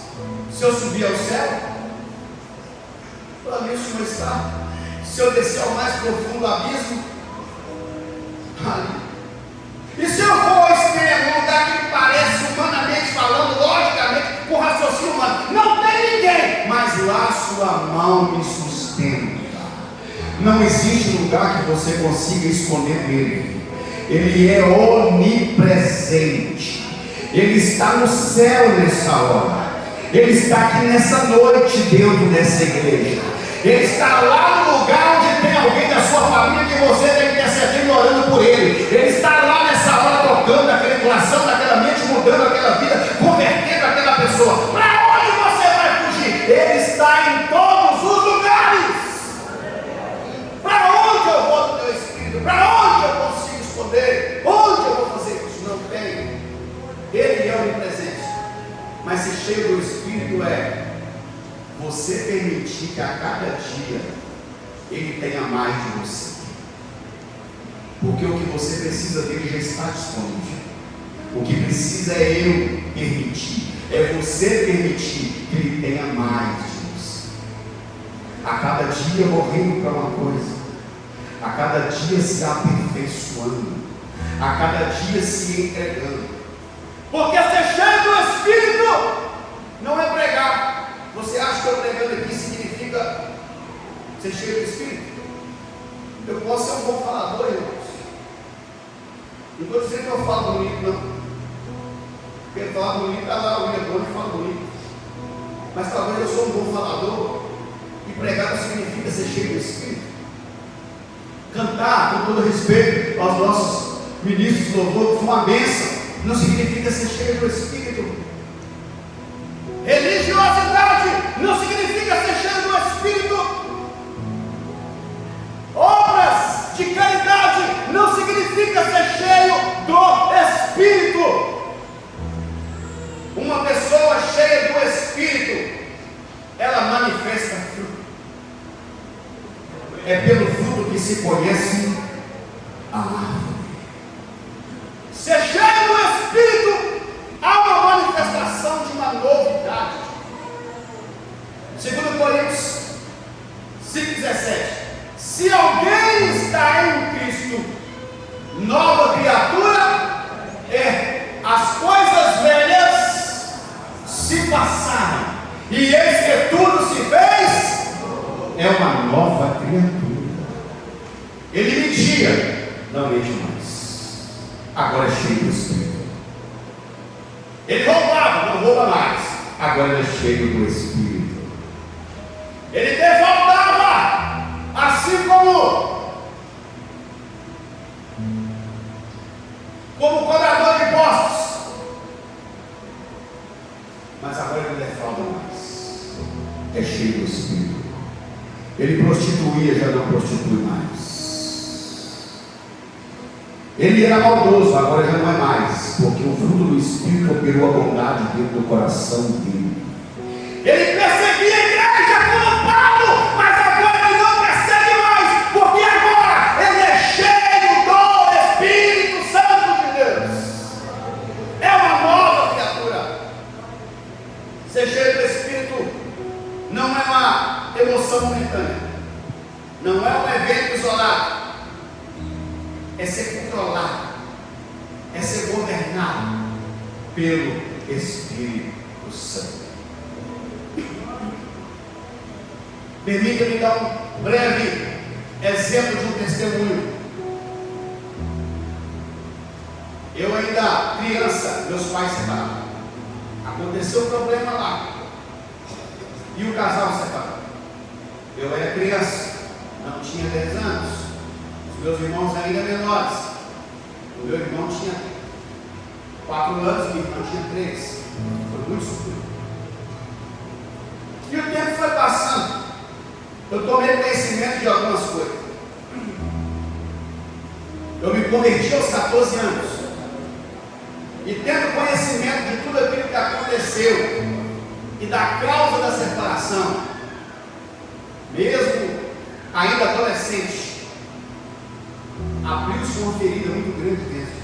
Se eu subir ao céu, para mim o Senhor está. Se eu descer ao mais profundo abismo, ali. E se eu for ao extremo, um lugar que me parece, humanamente falando, logicamente, por raciocínio humano, não tem ninguém, mas lá sua mão me sustenta. Não existe lugar que você consiga esconder dele. Ele é onipresente. Ele está no céu nessa hora. Ele está aqui nessa noite dentro dessa igreja. Ele está lá no lugar onde tem alguém da sua família que você está intercedendo e orando por ele. Ele está lá nessa hora tocando aquele coração, daquela mente, mudando aquela vida, convertendo aquela pessoa. Para onde você vai fugir? Ele está em todos os lugares. Para onde eu vou do teu Espírito? Para onde eu consigo esconder? Onde eu vou fazer isso? Não tem. Ele é onipresente. Mas se cheio do Espírito é você permitir que a cada dia ele tenha mais de você. Porque o que você precisa dele já está disponível. O que precisa é eu permitir. É você permitir que ele tenha mais de você. A cada dia morrendo para uma coisa. A cada dia se aperfeiçoando. A cada dia se entregando. Porque ser cheio do Espírito não é pregar. Você acha que eu pregando aqui significa ser cheio do Espírito? Eu posso ser um bom falador, irmãos. Não estou dizendo que eu falo bonito, não. Porque falar bonito está lá, o William Bonner fala bonito. Mas talvez eu sou um bom falador e pregar não significa ser cheio do Espírito. Cantar, com todo respeito aos nossos ministros de louvor, que foi uma bênção, não significa ser cheio do Espírito. Religiosidade não significa ser cheio do Espírito. Obras de caridade não significa ser cheio do Espírito. Uma pessoa cheia do Espírito, ela manifesta fruto. É pelo fruto que se conhece a árvore. Ser cheio do Espírito, há uma manifestação de uma novidade. 2 Coríntios 5,17. Se alguém está em Cristo, nova criatura é. As coisas velhas se passaram, e eis que tudo se fez. É uma nova criatura. Ele mentia, não mente mais. Agora é cheio do Espírito. Ele roubava, não rouba mais. Agora ele é cheio do Espírito. Ele defraudava, assim como cobrador de impostos. Mas agora ele não defrauda mais. É cheio do Espírito. Ele prostituía, já não prostitui mais. Ele era maldoso, agora já não é mais, porque o fruto do Espírito operou a bondade dentro do coração dele. Ele perseguia a igreja como Paulo, mas agora ele não persegue mais, porque agora ele é cheio do Espírito Santo de Deus. É uma nova criatura. Ser cheio do Espírito não é uma emoção momentânea, não é um evento isolado. É ser controlado, é ser governado pelo Espírito Santo. Permita-me dar um breve exemplo de um testemunho. Eu ainda criança, meus pais separaram. Aconteceu um problema lá e o casal separou. Eu era criança, não tinha 10 anos. Meus irmãos ainda menores. O meu irmão tinha 4 anos, minha irmã tinha 3. Foi muito sofrido. E o tempo foi passando. Eu tomei conhecimento de algumas coisas. Eu me converti aos 14 anos. E tendo conhecimento de tudo aquilo que aconteceu e da causa da separação, mesmo ainda adolescente, abriu-se uma ferida muito grande dentro.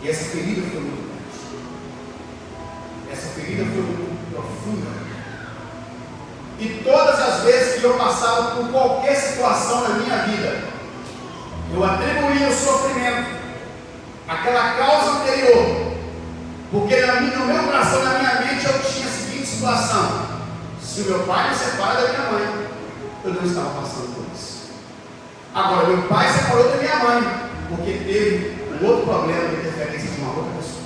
E essa ferida foi muito grande. Essa ferida foi muito profunda. E todas as vezes que eu passava por qualquer situação na minha vida, eu atribuía o sofrimento àquela causa anterior, porque no meu coração, na minha mente, eu tinha a seguinte situação: se o meu pai me separa da minha mãe, eu não estava passando por isso. Agora, meu pai separou da minha mãe, porque teve um outro problema de interferência de uma outra pessoa.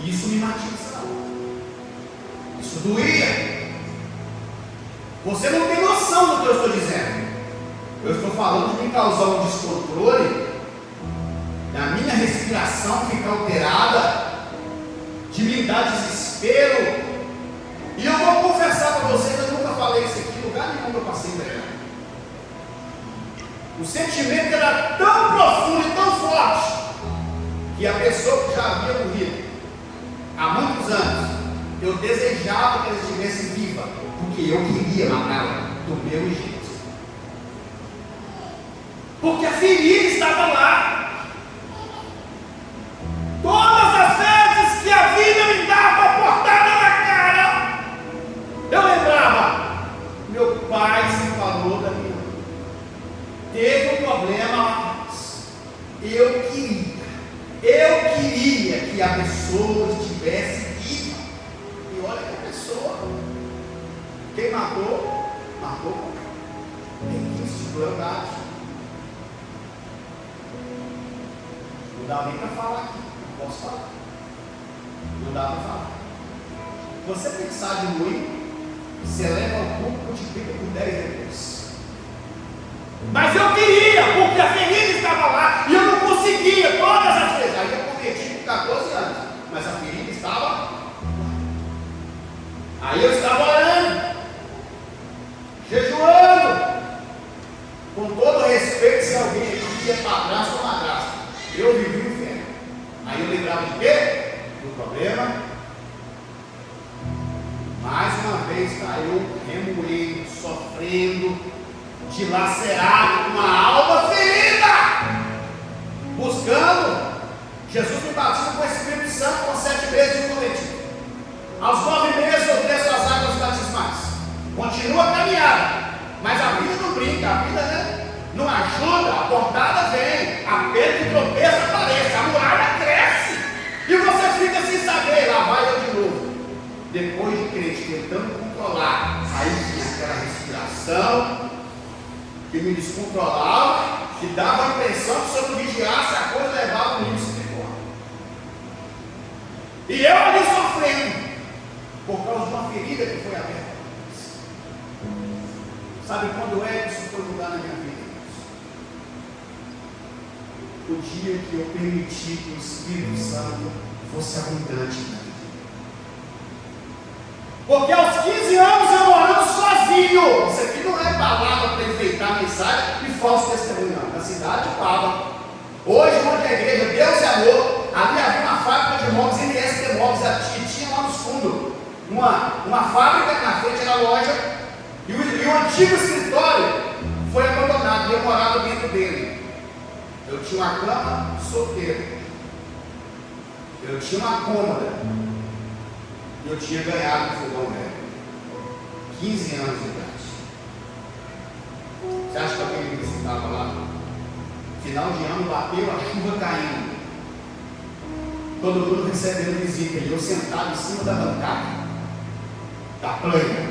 E isso me matizava. Isso doía. Você não tem noção do que eu estou dizendo. Eu estou falando de me causar um descontrole, da minha respiração ficar alterada, de me dar desespero. E eu vou confessar para vocês, eu nunca falei isso aqui, lugar nenhum que eu passei por ela. O sentimento era tão profundo e tão forte, que a pessoa que já havia morrido há muitos anos, eu desejava que ela estivesse viva, porque eu queria matá-la do meu jeito. Porque a ferida estava lá. Todas as vezes que a vida me dava a portada na cara, eu lembrava: meu pai se falou da minha mãe, teve um problema, eu queria que a pessoa estivesse viva. E olha que a pessoa, quem matou, tem isso de crueldade. Não dá nem para falar aqui, não posso falar. Não dá para falar. Você pensar de ruim, você leva ao culto, multiplica por 10 depois. Mas eu queria, porque a ferida estava lá e eu não conseguia todas as vezes. Aí eu converti com 14 anos, mas a ferida estava lá. Aí eu estava orando, jejuando, com todo respeito, se alguém aqui é padrasto ou madrasta. Eu vivi o inferno. Aí eu lembrava de quê? Do problema. Mais uma vez está eu remoendo, sofrendo, dilacerado, com uma alma ferida, buscando. Jesus me batiza com o Espírito Santo com 7 meses de convertido. Aos 9 meses eu desço as águas batismais. Continua a caminhada, mas a vida não brinca, a vida, né, não ajuda. A portada vem, a pedra que tropeça aparece, a muralha cresce, e você fica sem saber. Lá vai eu de novo. Depois de crente tentando controlar, aí tinha aquela respiração que me descontrolava, que dava a impressão que se eu não vigiasse, a coisa levava o nível espiritual. E eu ali sofrendo, por causa de uma ferida que foi aberta. Sabe quando é que isso foi mudar na minha vida? O dia que eu permiti que o Espírito Santo fosse abundante na minha vida. Porque aos 15 anos eu morando sozinho. Isso aqui não é palavra para enfeitar a mensagem e falso testemunho, não. Na cidade fala. Hoje, onde a igreja Deus é amor, ali havia uma fábrica de móveis, NST Móveis, e tinha lá no fundo uma fábrica, na frente era a loja, e o antigo escritório foi abandonado, e eu morava dentro dele. Eu tinha uma cama solteira, eu tinha uma cômoda, e eu tinha ganhado um fogão velho, 15 anos de idade. Você acha que alguém me visitava lá? Final de ano, bateu a chuva caindo, todo mundo recebendo visita, e eu sentado em cima da bancada, da plana,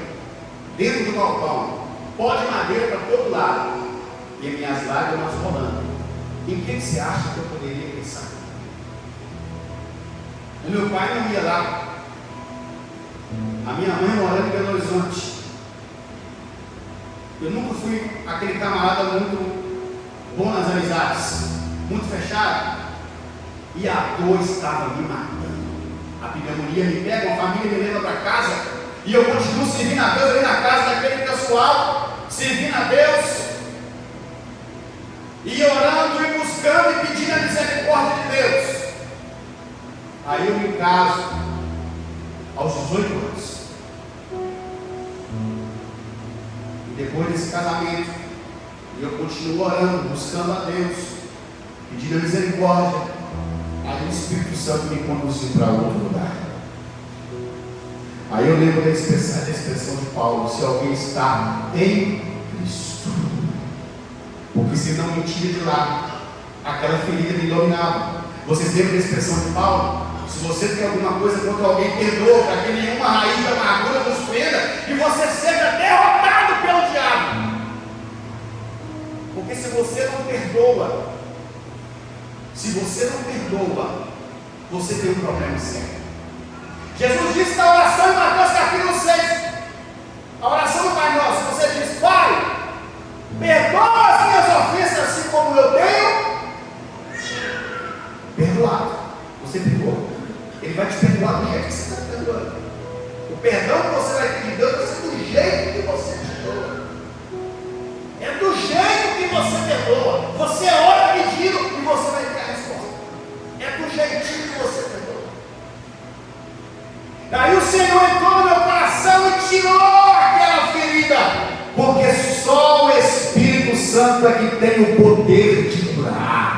dentro do balcão, pó de madeira para todo lado, e minhas lágrimas rolando. Em quem você acha que eu poderia pensar? O meu pai não ia lá, a minha mãe morando em Belo Horizonte. Eu nunca fui aquele camarada muito bom nas amizades, muito fechado, e a dor estava me matando. A pneumonia me pega, uma família me leva para casa, e eu continuo servindo a Deus ali na casa daquele pessoal, servindo a Deus, e orando e buscando e pedindo a misericórdia de Deus. Aí eu me caso aos 18 anos. E depois desse casamento, eu continuo orando, buscando a Deus, pedindo a misericórdia. Aí o Espírito Santo me conduziu para outro lugar. Aí eu lembro da expressão de Paulo: se alguém está em Cristo. Porque senão me tira de lá, aquela ferida me dominava. Vocês lembram da expressão de Paulo? Se você tem alguma coisa contra alguém, perdoa, para que nenhuma raiz da amargura nos prenda e você seja derrotado pelo diabo. Porque se você não perdoa, você tem um problema sério. Jesus disse na oração em Mateus capítulo 6, a oração do Pai Nosso, você diz: Pai, perdoa as minhas ofensas assim como eu tenho perdoado. Você perdoa. Ele vai te perdoar do jeito que você está perdoando. O perdão que você vai pedir de Deus vai ser do jeito que você perdoa. É do jeito que você perdoa. Você ora pedindo e você vai ter a resposta. É do jeitinho que você perdoa. Daí o Senhor entrou no meu coração e tirou aquela ferida. Porque só o Espírito Santo é que tem o poder de curar.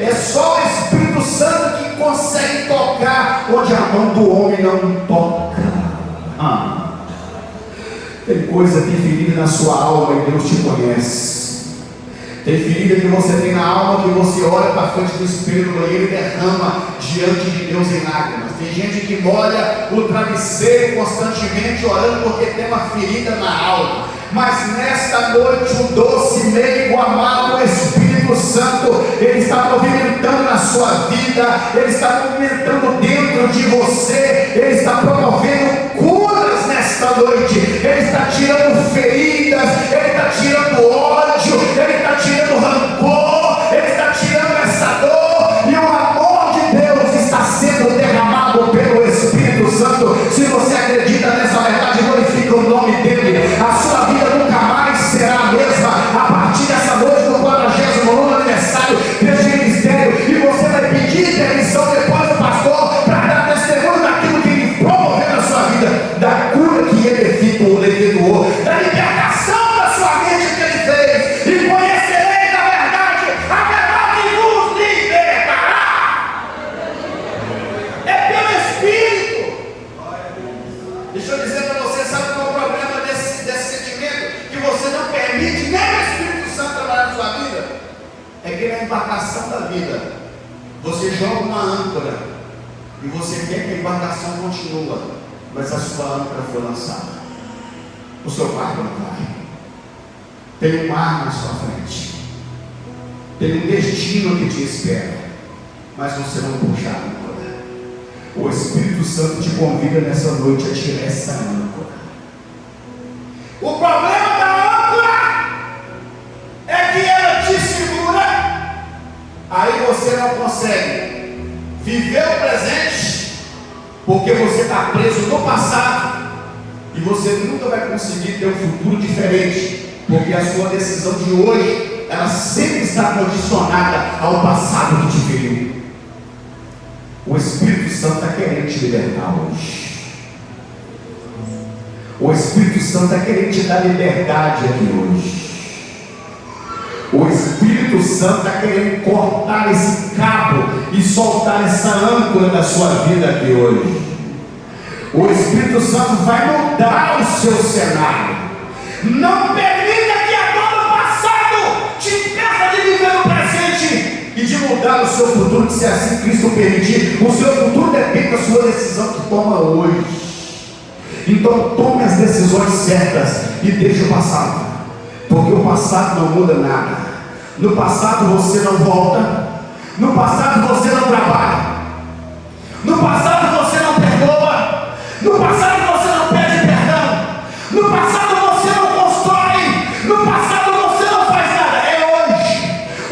É só o Espírito Santo que consegue tocar onde a mão do homem não toca. Tem coisa, tem ferida na sua alma e Deus te conhece. Tem ferida que você tem na alma que você olha para frente do espelho do banheiro e derrama diante de Deus em lágrimas. Tem gente que molha o travesseiro constantemente orando porque tem uma ferida na alma. Mas nesta noite o doce, meigo, amado Espírito Santo, Ele está movimentando na sua vida, Ele está movimentando dentro de você, Ele está promovendo curas nesta noite, Ele está tirando feridas, Ele está tirando ódio, Ele está tirando rancor, Ele está tirando essa dor, e o amor de Deus está sendo derramado pelo Espírito Santo. Se você acredita nessa verdade, glorifica o nome dEle. A sua vida nunca mais será a mesma a partir dessa noite do 40º aniversário deste ministério, e você vai pedir permissão depois do pastor para dar testemunho daquilo que ele promoveu na sua vida, da cura que ele efetuou, da libertação da sua mente que ele fez, e conhecereis a verdade vos libertará. É pelo Espírito. Deixa eu dizer para você, sabe qual é o problema desse sentimento? Que você não permite nem o Espírito Santo trabalhar na sua vida. É que na embarcação da vida, você joga uma âncora e você quer que a embarcação continue, mas a sua âncora foi lançada. O seu barco não vai. Tem um mar na sua frente. Tem um destino que te espera, mas você não puxa a âncora. O Espírito Santo te convida nessa noite a tirar essa âncora. O problema da âncora é que ela te segura, aí você não consegue viver o presente, porque você está preso no passado, e você nunca vai conseguir ter um futuro diferente, porque a sua decisão de hoje, ela sempre está condicionada ao passado que te feriu. O Espírito Santo está querendo te libertar hoje. O Espírito Santo está querendo te dar liberdade aqui hoje. O Espírito Santo está querendo cortar esse cabo e soltar essa âncora da sua vida aqui hoje. O Espírito Santo vai mudar o seu cenário. Não permita que a dor do passado te impeça de viver no presente e de mudar o seu futuro, que se assim Cristo permitir. O seu futuro depende da sua decisão que toma hoje. Então tome as decisões certas e deixe o passado, porque o passado não muda nada. No passado você não volta, no passado você não trabalha, no passado você não perdoa, no passado você não pede perdão, no passado você não constrói, no passado você não faz nada. É hoje,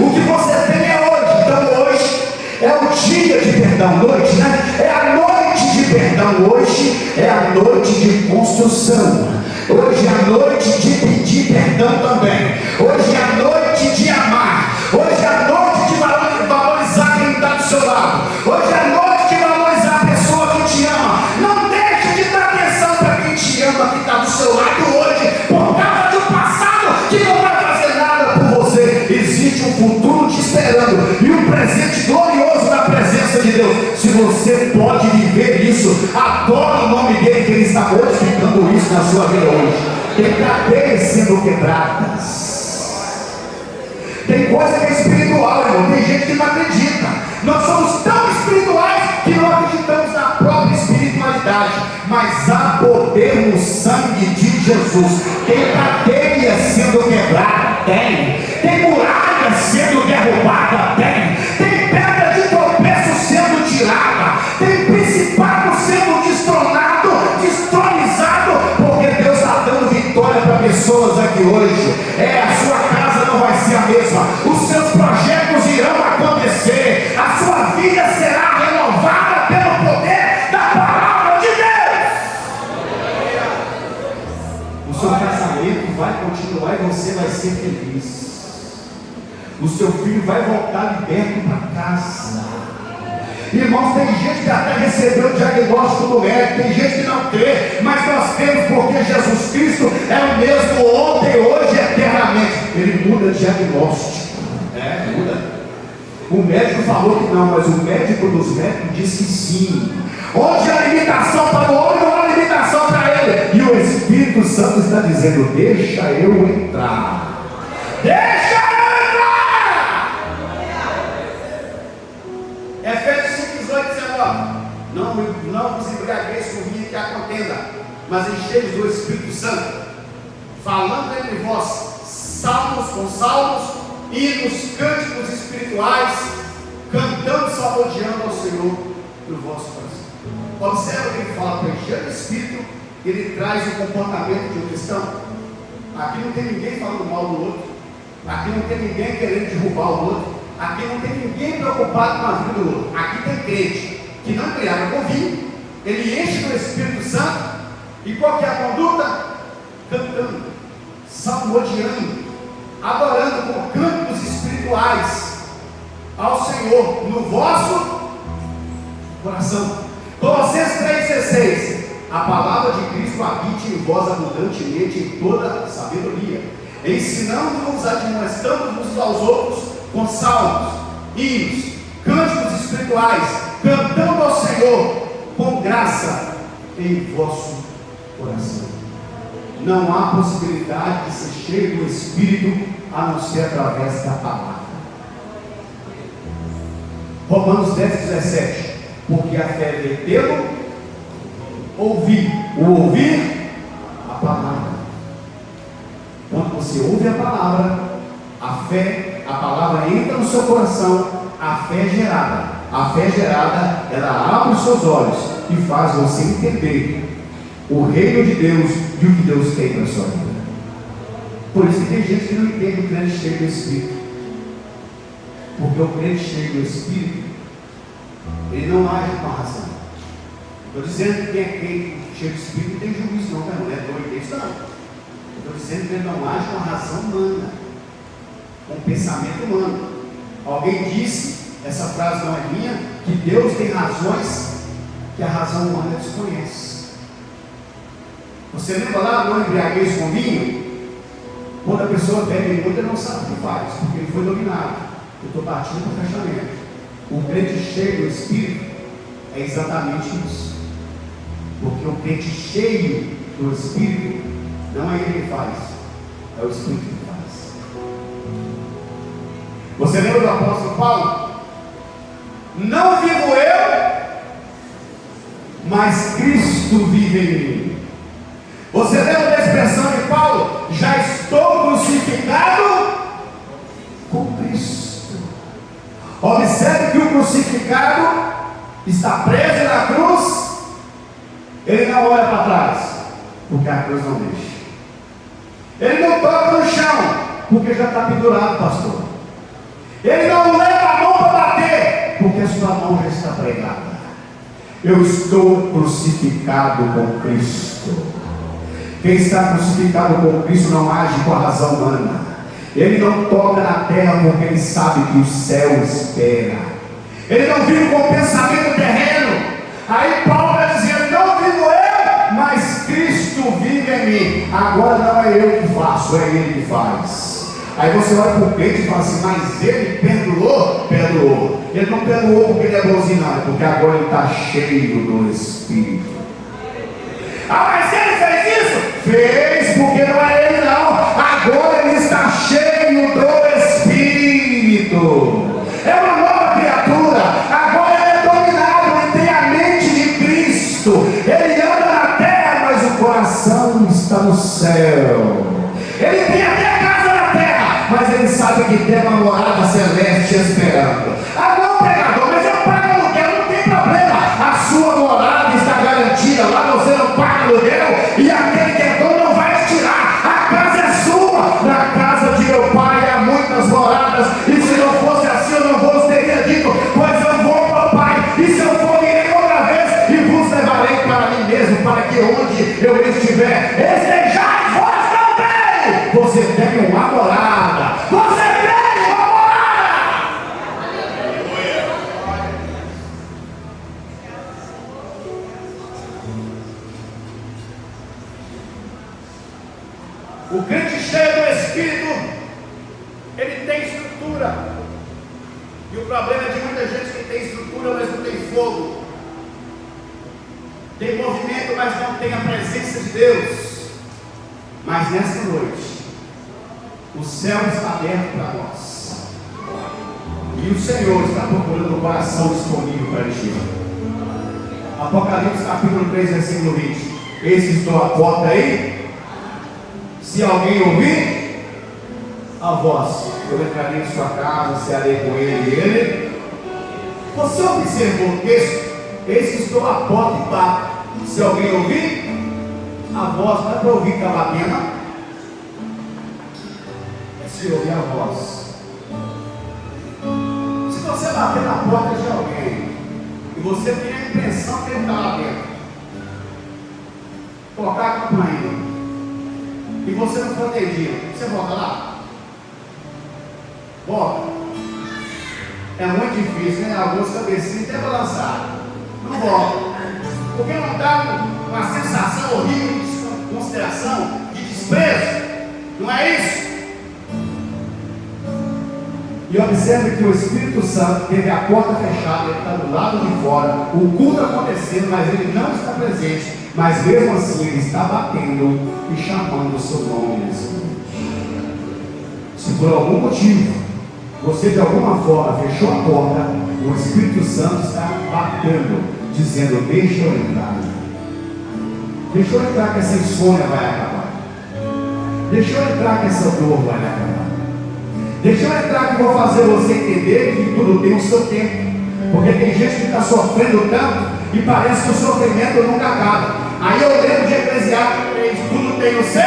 o que você tem é hoje. Então hoje é o dia de perdão, noite, né? É a noite de perdão, hoje é a noite de construção, hoje é a noite de pedir perdão também, hoje é a noite de amar, hoje é a noite de valorizar quem está do seu lado, hoje é a noite de valorizar a pessoa que te ama. Não deixe de dar atenção para quem te ama, que está do seu lado hoje, por causa de um passado que não vai fazer nada por você. Existe um futuro te esperando e um presente glorioso na presença Deus. Se você pode viver isso, adora o nome dele, que ele está modificando isso na sua vida hoje. Tem cadeias sendo quebradas. Tem coisa que é espiritual, irmão. Tem gente que não acredita. Nós somos tão espirituais que não acreditamos na própria espiritualidade. Mas há poder no sangue de Jesus. Tem cadeias sendo quebradas? Tem muralhas sendo derrubadas? Tem pedra de tropeço sendo tirada? Tem principado sendo destronizado? Porque Deus está dando vitória para pessoas aqui hoje. A sua casa não vai ser a mesma. Os seus projetos irão acontecer. A sua vida será renovada pelo poder da palavra de Deus. O seu casamento vai continuar e você vai ser feliz. O seu filho vai voltar liberto para casa. Irmãos, tem gente que até recebeu o diagnóstico do médico, tem gente que não crê, mas nós cremos porque Jesus Cristo é o mesmo ontem, hoje e eternamente. Ele muda o diagnóstico. Muda. O médico falou que não, mas o médico dos médicos disse que sim. Onde há limitação para o homem, não há limitação para ele. E o Espírito Santo está dizendo: deixa eu entrar. Deixa eu entrar. Efésios 5:18-19. Não vos embriagueis com vinho que há contenda, mas enchei-vos do Espírito Santo, falando entre vós com salmos, hinos, cânticos espirituais, cantando, salmodiando ao Senhor no vosso coração. Observa que ele fala para encher do Espírito, ele traz o comportamento de um cristão. Aqui não tem ninguém falando mal do outro, aqui não tem ninguém querendo derrubar o outro, aqui não tem ninguém preocupado com a vida do outro. Aqui tem crente que não criaram com vinho, ele enche do Espírito Santo, e qual que é a conduta? Cantando, salmodiando, adorando com cânticos espirituais ao Senhor no vosso coração. Colossenses 3,16. A palavra de Cristo habite em vós abundantemente em toda sabedoria, ensinando-vos, admoestando-vos aos outros com salmos, hinos, cânticos espirituais, cantando ao Senhor com graça em vosso coração. Não há possibilidade de ser cheio do Espírito a não ser através da palavra. Romanos 10:17. Porque a fé vem pelo ouvir, o ouvir a palavra. Quando você ouve a palavra, a palavra entra no seu coração, a fé é gerada. A fé gerada, ela abre os seus olhos e faz você entender o reino de Deus e o que Deus tem para a sua vida. Por isso que tem gente que não entende o crente cheio do Espírito. Porque o crente cheio do Espírito, ele não age com a razão. Estou dizendo que quem é crente cheio do Espírito não tem juízo, não, não é doido isso, não. Estou dizendo que ele não age com a razão humana, com o pensamento humano. Alguém disse, essa frase não é minha, que Deus tem razões que a razão humana desconhece. Você lembra lá, não embriagueis com vinho? Quando a pessoa bebe muito, ele não sabe o que faz, porque ele foi dominado. Eu estou partindo para o fechamento. O crente cheio do Espírito é exatamente isso. Porque o crente cheio do Espírito não é ele que faz, é o Espírito que faz. Você lembra do apóstolo Paulo? Não vivo eu, mas Cristo vive em mim. Você lembra da expressão de Paulo? Já estou crucificado com Cristo. Observe que o crucificado está preso na cruz. Ele não olha para trás, porque a cruz não deixa. Ele não toca no chão, porque já está pendurado, pastor. Ele não leva a mão para bater, porque a sua mão já está pregada. Eu estou crucificado com Cristo. Quem está crucificado com Cristo não age com a razão humana. Ele não toca na terra porque ele sabe que o céu espera. Ele não vive com o pensamento terreno. Aí Paulo vai dizer: não vivo eu, mas Cristo vive em mim. Agora não é eu que faço, é Ele que faz. Aí você olha para o crente e fala assim, mas ele perdoou? Perdoou. Ele não perdoou porque ele é bonzinho, não, é porque agora ele está cheio do Espírito. Ah, mas ele fez isso? Fez, porque não é ele não. Agora ele está cheio do Espírito. É uma nova criatura. Agora ele é dominado, ele tem a mente de Cristo. Ele anda na terra, mas o coração está no céu. Ele tem até casa na terra, mas ele sabe que tem uma morada celeste esperando. Ah não, pregador, mas eu pago aluguel, não tem problema. A sua morada está garantida. Lá você não paga aluguel e aquele que é dono não vai te tirar. A casa é sua. Na casa de meu pai há muitas moradas, e se não fosse assim eu não vos teria dito, pois eu vou para o Pai, e se eu for irei outra vez e vos levarei para mim mesmo, para que onde eu estiver estejais vós também. Você tem uma morada. Você tem uma morada. O crente cheio do Espírito, ele tem estrutura. E o problema é de muita gente que tem estrutura, mas não tem fogo. Tem movimento, mas não tem a presença de Deus. Mas nessa noite, o céu está aberto para nós. E o Senhor está procurando um coração disponível para Ele. Apocalipse capítulo 3, versículo 20. Eis que estou à porta aí. Se alguém ouvir a voz, eu entrarei em sua casa, cearei com ele e ele. Você observou o texto? Eis que estou à porta e bato. Se alguém ouvir a voz, não é para ouvir que está batendo. É se ouvir a voz. Se você bater na porta de alguém e você tem a impressão que ele está lá dentro, colocar a campainha e você não for atendido, você volta lá? Volta. É muito difícil, né? Alguns cabecinhos até balançaram. Não volta. Porque não dá uma sensação horrível de desconsideração, de desprezo. Não é isso? E observe que o Espírito Santo teve a porta fechada, ele está do lado de fora, o culto acontecendo, mas ele não está presente. Mas mesmo assim ele está batendo e chamando o seu nome nesse momento. Se por algum motivo você de alguma forma fechou a porta, o Espírito Santo está batendo, dizendo: deixa eu entrar. Deixa eu entrar que essa insônia vai acabar. Deixa eu entrar que essa dor vai acabar. Deixa eu entrar que eu vou fazer você entender que tudo tem o seu tempo. Porque tem gente que está sofrendo tanto e parece que o sofrimento nunca acaba. Aí eu lembro de Eclesiastes 3, tudo tem o seu,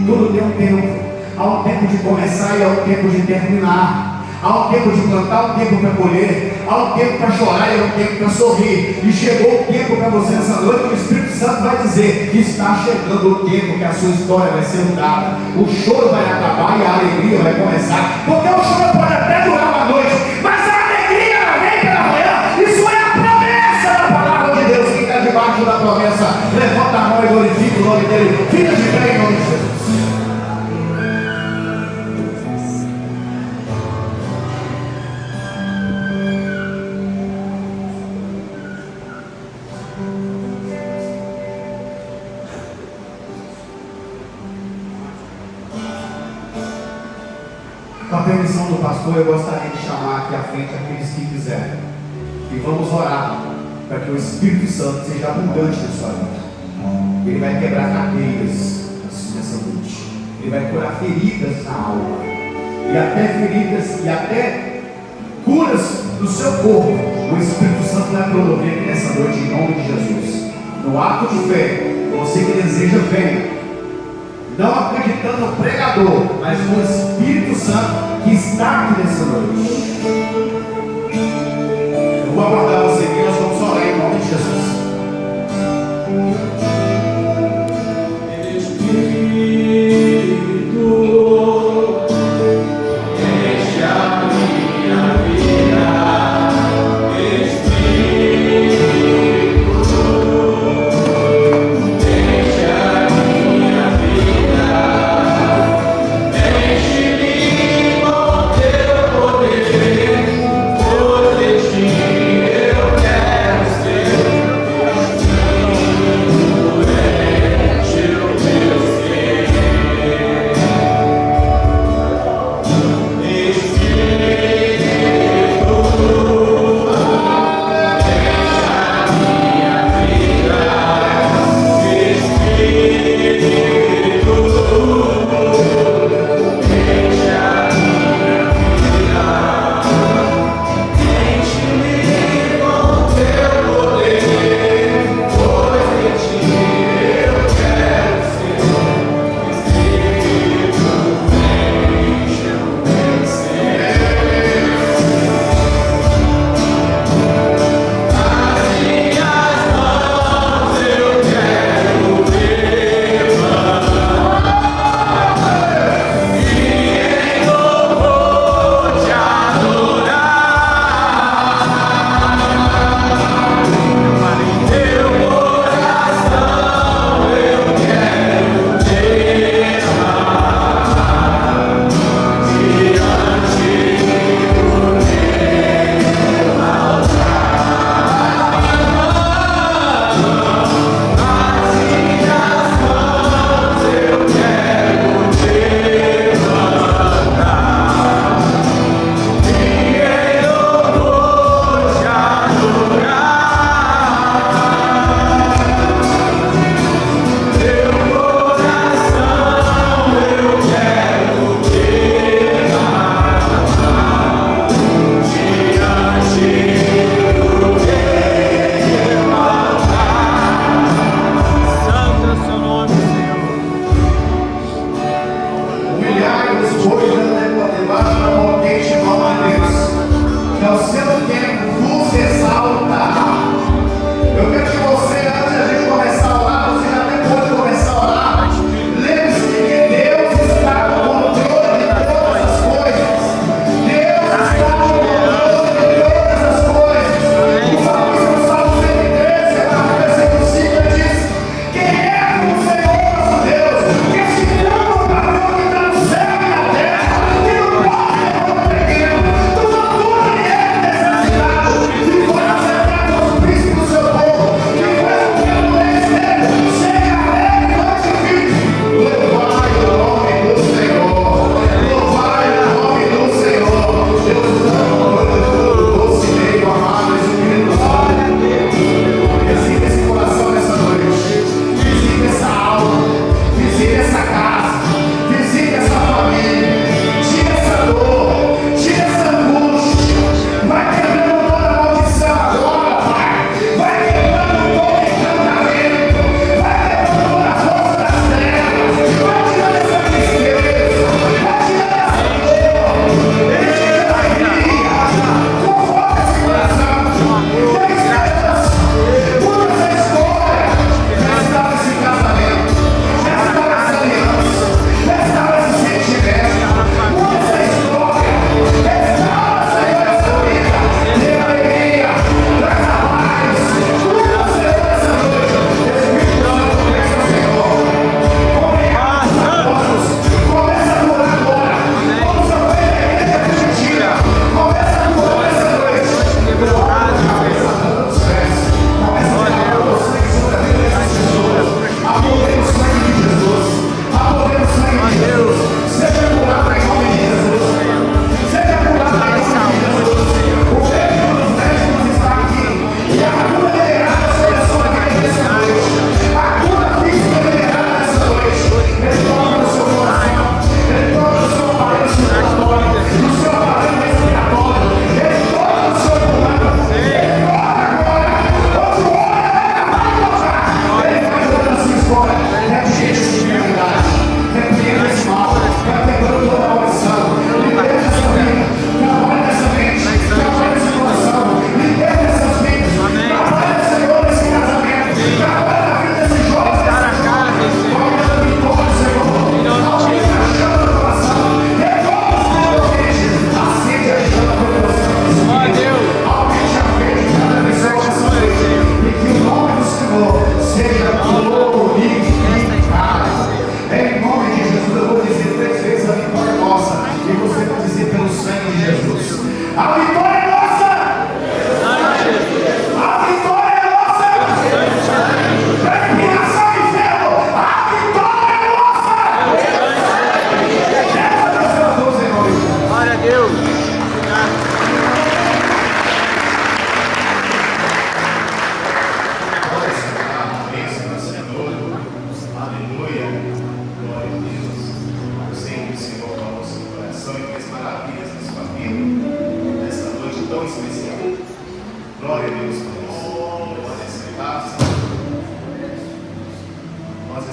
tudo tem um tempo. Há um tempo de começar e há um tempo de terminar. Há um tempo de plantar, um tempo para colher. Há um tempo para chorar e há um tempo para sorrir. E chegou o tempo para você nessa noite. O Espírito Santo vai dizer que está chegando o tempo que a sua história vai ser mudada. O choro vai acabar e a alegria vai começar. Porque o choro pode até durar uma noite, mas a alegria vem pela manhã. Isso é a promessa da palavra de Deus. Quem está debaixo da promessa, levanta a mão e glorifica o nome dele. Fica de pé em nome de Jesus. Com a permissão do pastor, eu gostaria de chamar aqui à frente aqueles que quiserem. E vamos orar para que o Espírito Santo seja abundante na sua vida. Ele vai quebrar cadeias nessa noite. Ele vai curar feridas na alma. E até feridas e até curas do seu corpo. O Espírito Santo vai promover aqui nessa noite em nome de Jesus. No ato de fé, você que deseja, venha. Não acreditando no pregador, mas no Espírito Santo que está aqui nessa noite. Eu vou aguardar você aqui, nós vamos orar em nome de Jesus. Deixa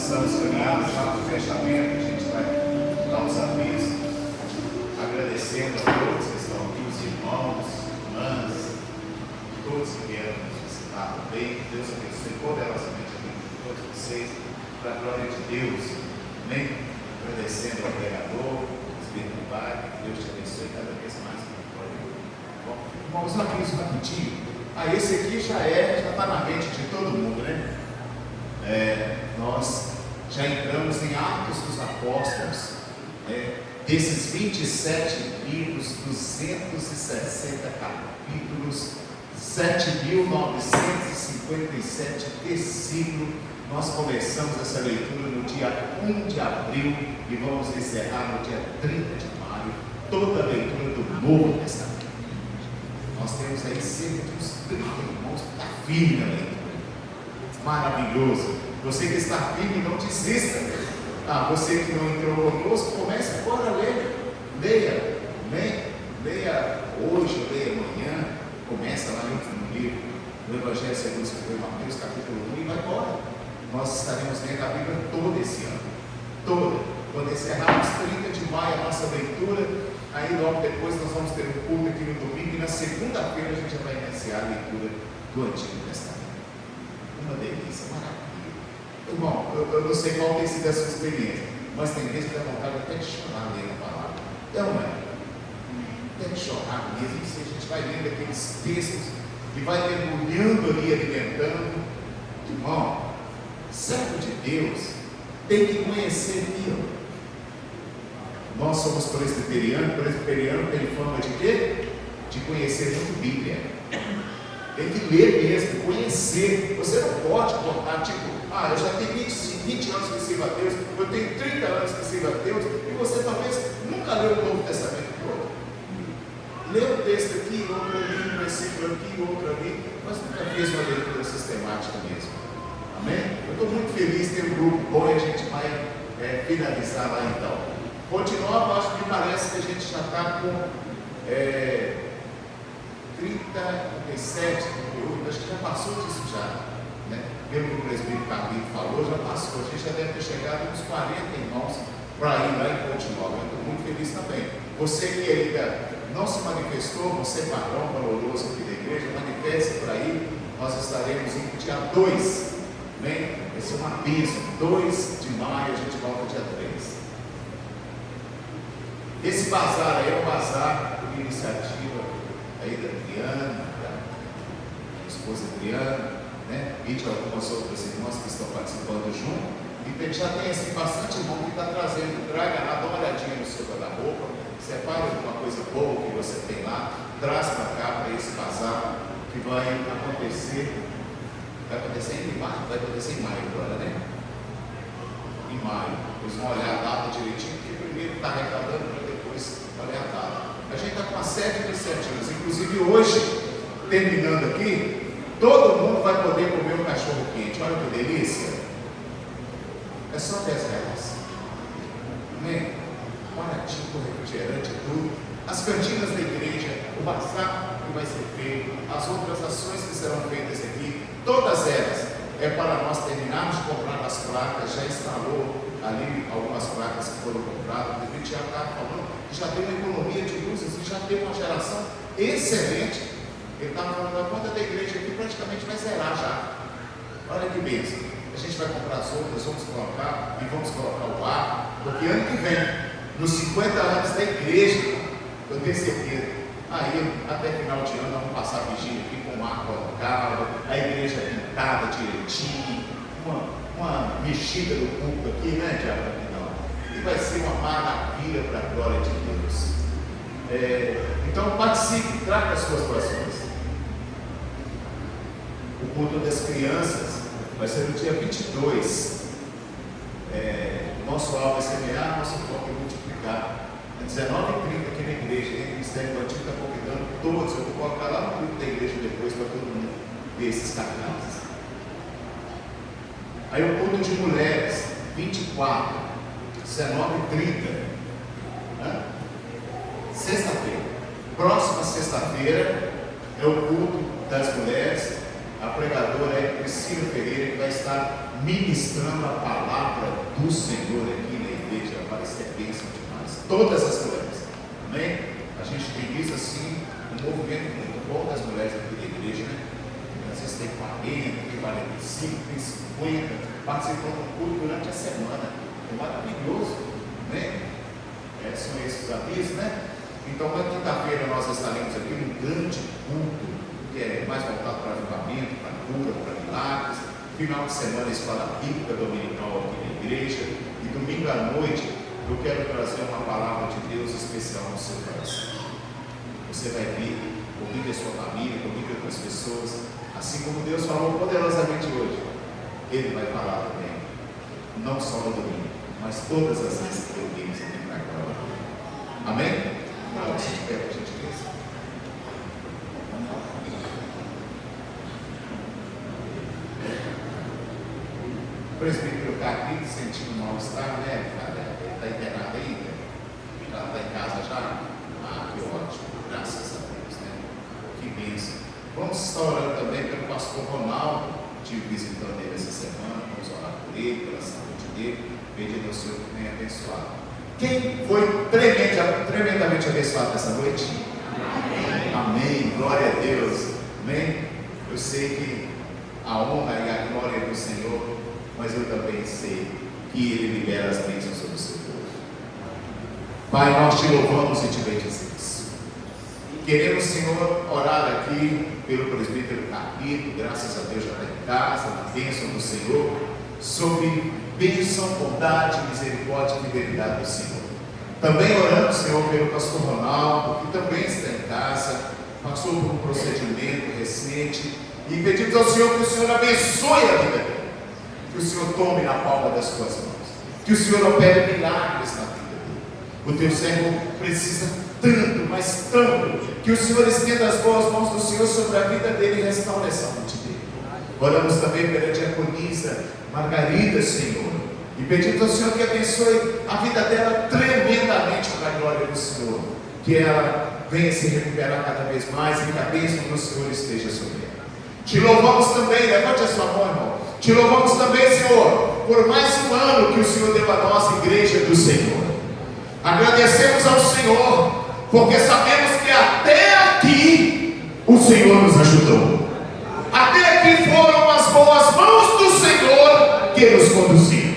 estamos caminhando já para o fechamento, a gente vai dar os avisos, agradecendo a todos que estão aqui, os irmãos, irmãs, todos que vieram nos visitar também. Deus abençoe poderosamente a vida de todos vocês, para a glória de Deus. Amém? Agradecendo ao pregador, ao Espírito do Pai, que Deus te abençoe cada vez mais. Bom, irmãos, aviso rapidinho. Esse aqui já está na mente de todo mundo, né? Nós já entramos em Atos dos Apóstolos, desses 27 livros, 260 capítulos, 7.957 versículos. Nós começamos essa leitura no dia 1 de abril e vamos encerrar no dia 30 de maio, toda a leitura do Novo Testamento. Nós temos aí cerca de uns 30 irmãos que estão firmes na leitura. Maravilhoso. Você que está firme, não desista. Você que não entrou conosco, comece agora a ler. Leia, leia hoje, leia amanhã. Começa lá no livro do Evangelho segundo escreveu Mateus, capítulo 1, e vai embora. Nós estaremos lendo a Bíblia todo esse ano. Toda. Quando encerrarmos 30 de maio a nossa leitura, aí logo depois nós vamos ter um culto aqui no domingo, e na segunda-feira a gente já vai iniciar a leitura do Antigo Testamento. Uma delícia, maravilha. Irmão, eu não sei qual tem sido a sua experiência, mas tem vezes que dá vontade até de chorar lendo a palavra. Não é? Tem que chorar mesmo. Se a gente vai lendo aqueles textos e vai mergulhando ali, alimentando. Irmão, servo de Deus tem que conhecer Deus. Nós somos presbiteriano tem fama de quê? De conhecer muito Bíblia. Tem que ler mesmo, conhecer. Você não pode botar tipo, eu já tenho 20 anos que sirvo a Deus, eu tenho 30 anos que sirvo a Deus, e você talvez nunca leu o Novo Testamento todo. Lê um texto aqui, outro ali, um versículo aqui, outro ali, mas nunca fez uma leitura sistemática mesmo. Amém? Eu estou muito feliz, tem um grupo bom e a gente vai finalizar lá então. Continuando, acho que me parece que a gente já está com 37, 38, acho que já passou disso já. Né? Pelo que o presbítero Carlito falou, já passou. A gente já deve ter chegado uns 40 irmãos para ir lá e continuar. Eu estou muito feliz também. Você que ainda não se manifestou, você varão valoroso aqui da igreja, manifeste por aí. Nós estaremos indo dia 2. Vai ser uma bênção. 2 de maio a gente volta dia 3. Esse bazar aí é um bazar por iniciativa aí da Adriana, da minha esposa Adriana, né? E de algumas outras irmãs que estão participando junto. E já tem assim, bastante irmão que está trazendo. Traga lá, dá uma olhadinha no seu guarda-roupa, separa alguma coisa boa que você tem lá, traz para cá, para esse bazar que vai acontecer. Vai acontecer em maio? Vai acontecer em maio agora, né? Em maio. Eles vão olhar a data direitinho, porque primeiro está arrecadando para depois olhar a data. A gente está com uma série de iniciativas. Inclusive hoje, terminando aqui, todo mundo vai poder comer um cachorro quente. Olha que delícia. É só 10 reais. Amém? Baratinho, com refrigerante e tudo. As cantinas da igreja, o bazar que vai ser feito, as outras ações que serão feitas aqui, todas elas é para nós terminarmos de comprar as placas. Já instalou ali algumas placas que foram compradas. O David já está falando que já tem uma economia de luzes e já tem uma geração excelente. Ele está falando da conta da igreja aqui, praticamente vai zerar já. Olha que bênção. A gente vai comprar as outras, vamos colocar e vamos colocar o ar, porque ano que vem, nos 50 anos da igreja, eu tenho certeza, aí até final de ano nós vamos passar a vigília aqui com o ar colocado, a igreja pintada direitinho, uma mexida no púlpito aqui, né, Diabo? E vai ser uma maravilha para a glória de Deus. Então participe, traga as suas doações. O culto das crianças vai ser no dia 22. Nosso alvo é semear, nosso foco é multiplicar. Às 19h30 aqui na igreja, o Ministério Infantil está convidando todos. Eu vou colocar lá no grupo da igreja depois para todo mundo ver esses canais. Aí o culto de mulheres, 24, 19h30. Sexta-feira. Próxima sexta-feira é o culto das mulheres. A pregadora é Priscila. Ciro Ferreira, que vai estar ministrando a palavra do Senhor aqui na igreja. Vai ser bênção demais. Todas as mulheres. Amém? A gente tem visto assim um movimento muito bom das mulheres aqui da igreja, né? Às vezes tem 40, tem 45, tem 50, participando do culto durante a semana. É maravilhoso, né? São esses avisos, né? Então, na quinta-feira nós estaremos aqui num grande culto, que é mais voltado para avivamento, para cura, para milagres. Final de semana, escola bíblica dominical aqui na igreja. E domingo à noite, eu quero trazer uma palavra de Deus especial no seu coração. Você vai vir, ouvir a sua família, ouvir outras pessoas, assim como Deus falou poderosamente hoje. Ele vai falar também, não só no domingo, mas todas as vezes que eu vim aqui para agora. Amém? Não, se tiver, por gentileza. O presbítero Carlinhos sentindo mal-estar, né? Ele está internado ainda? Já está em casa já? Ah, que ótimo, graças a Deus, né? Que bênção. Vamos estar orando também pelo pastor Ronaldo, estive visitando ele essa semana, vamos orar por ele, pela saúde dele, pedindo ao Senhor que venha abençoado. Quem foi tremendamente abençoado essa noite? Amém. Amém. Glória a Deus. Amém. Eu sei que a honra e a glória é do Senhor, mas eu também sei que Ele libera as bênçãos sobre o seu povo. Pai, nós te louvamos e te bendizemos. Queremos, Senhor, orar aqui pelo presbítero Carlito, graças a Deus já está em casa, na bênção do Senhor, sobre bênção, bondade, misericórdia e fidelidade do Senhor. Também oramos, Senhor, pelo pastor Ronaldo, que também está em casa, passou por um procedimento recente, e pedimos ao Senhor que o Senhor abençoe a vida dele, que o Senhor tome na palma das tuas mãos, que o Senhor opere milagres na vida dele. O teu servo precisa tanto, mas tanto, que o Senhor estenda as boas mãos do Senhor sobre a vida dele e restaure a saúde dele. Oramos também pela diaconisa Margarida, Senhor, e pedimos ao Senhor que abençoe a vida dela tremendamente para a glória do Senhor, que ela venha se recuperar cada vez mais e que a bênção do Senhor esteja sobre ela. Te louvamos também, levante a sua mão, irmão. Te louvamos também, Senhor, por mais um ano que o Senhor deu à nossa igreja do Senhor. Agradecemos ao Senhor, porque sabemos que até aqui o Senhor nos ajudou. Até aqui foram as boas mãos do Senhor que nos conduziram.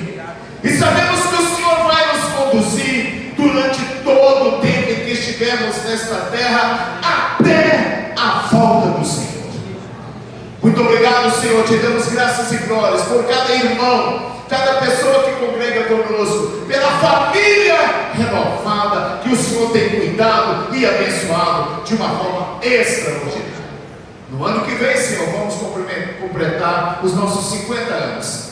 E sabemos que o Senhor vai nos conduzir durante todo o tempo em que estivermos nesta terra, até a volta do Senhor. Muito obrigado, Senhor, te damos graças e glórias por cada irmão, cada pessoa que congrega conosco, pela família renovada que o Senhor tem cuidado e abençoado de uma forma extraordinária. No ano que vem, Senhor, vamos completar os nossos 50 anos.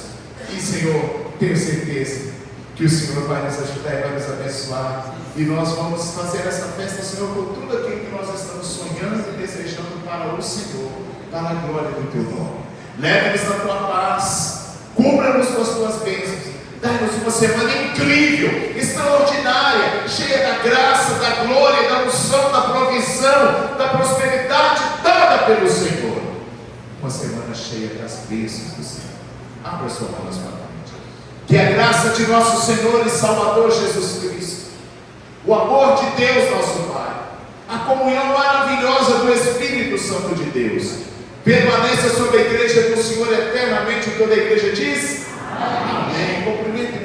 E, Senhor, tenho certeza que o Senhor vai nos ajudar e vai nos abençoar. E nós vamos fazer essa festa, Senhor, com tudo aquilo que nós estamos sonhando e desejando para o Senhor, para a glória do Teu nome. Leve-nos na Tua paz, cubra-nos com as Tuas bênçãos. Dá-nos uma semana incrível, extraordinária, cheia da graça, da glória, da unção, da provisão, da prosperidade dada pelo Senhor. Uma semana cheia das bênçãos do Senhor. Abra sua mão nas mãos. Que a graça de nosso Senhor e Salvador Jesus Cristo, o amor de Deus nosso Pai, a comunhão maravilhosa do Espírito Santo de Deus, permaneça sobre a igreja do Senhor eternamente. Toda a igreja diz amém. Cumprimento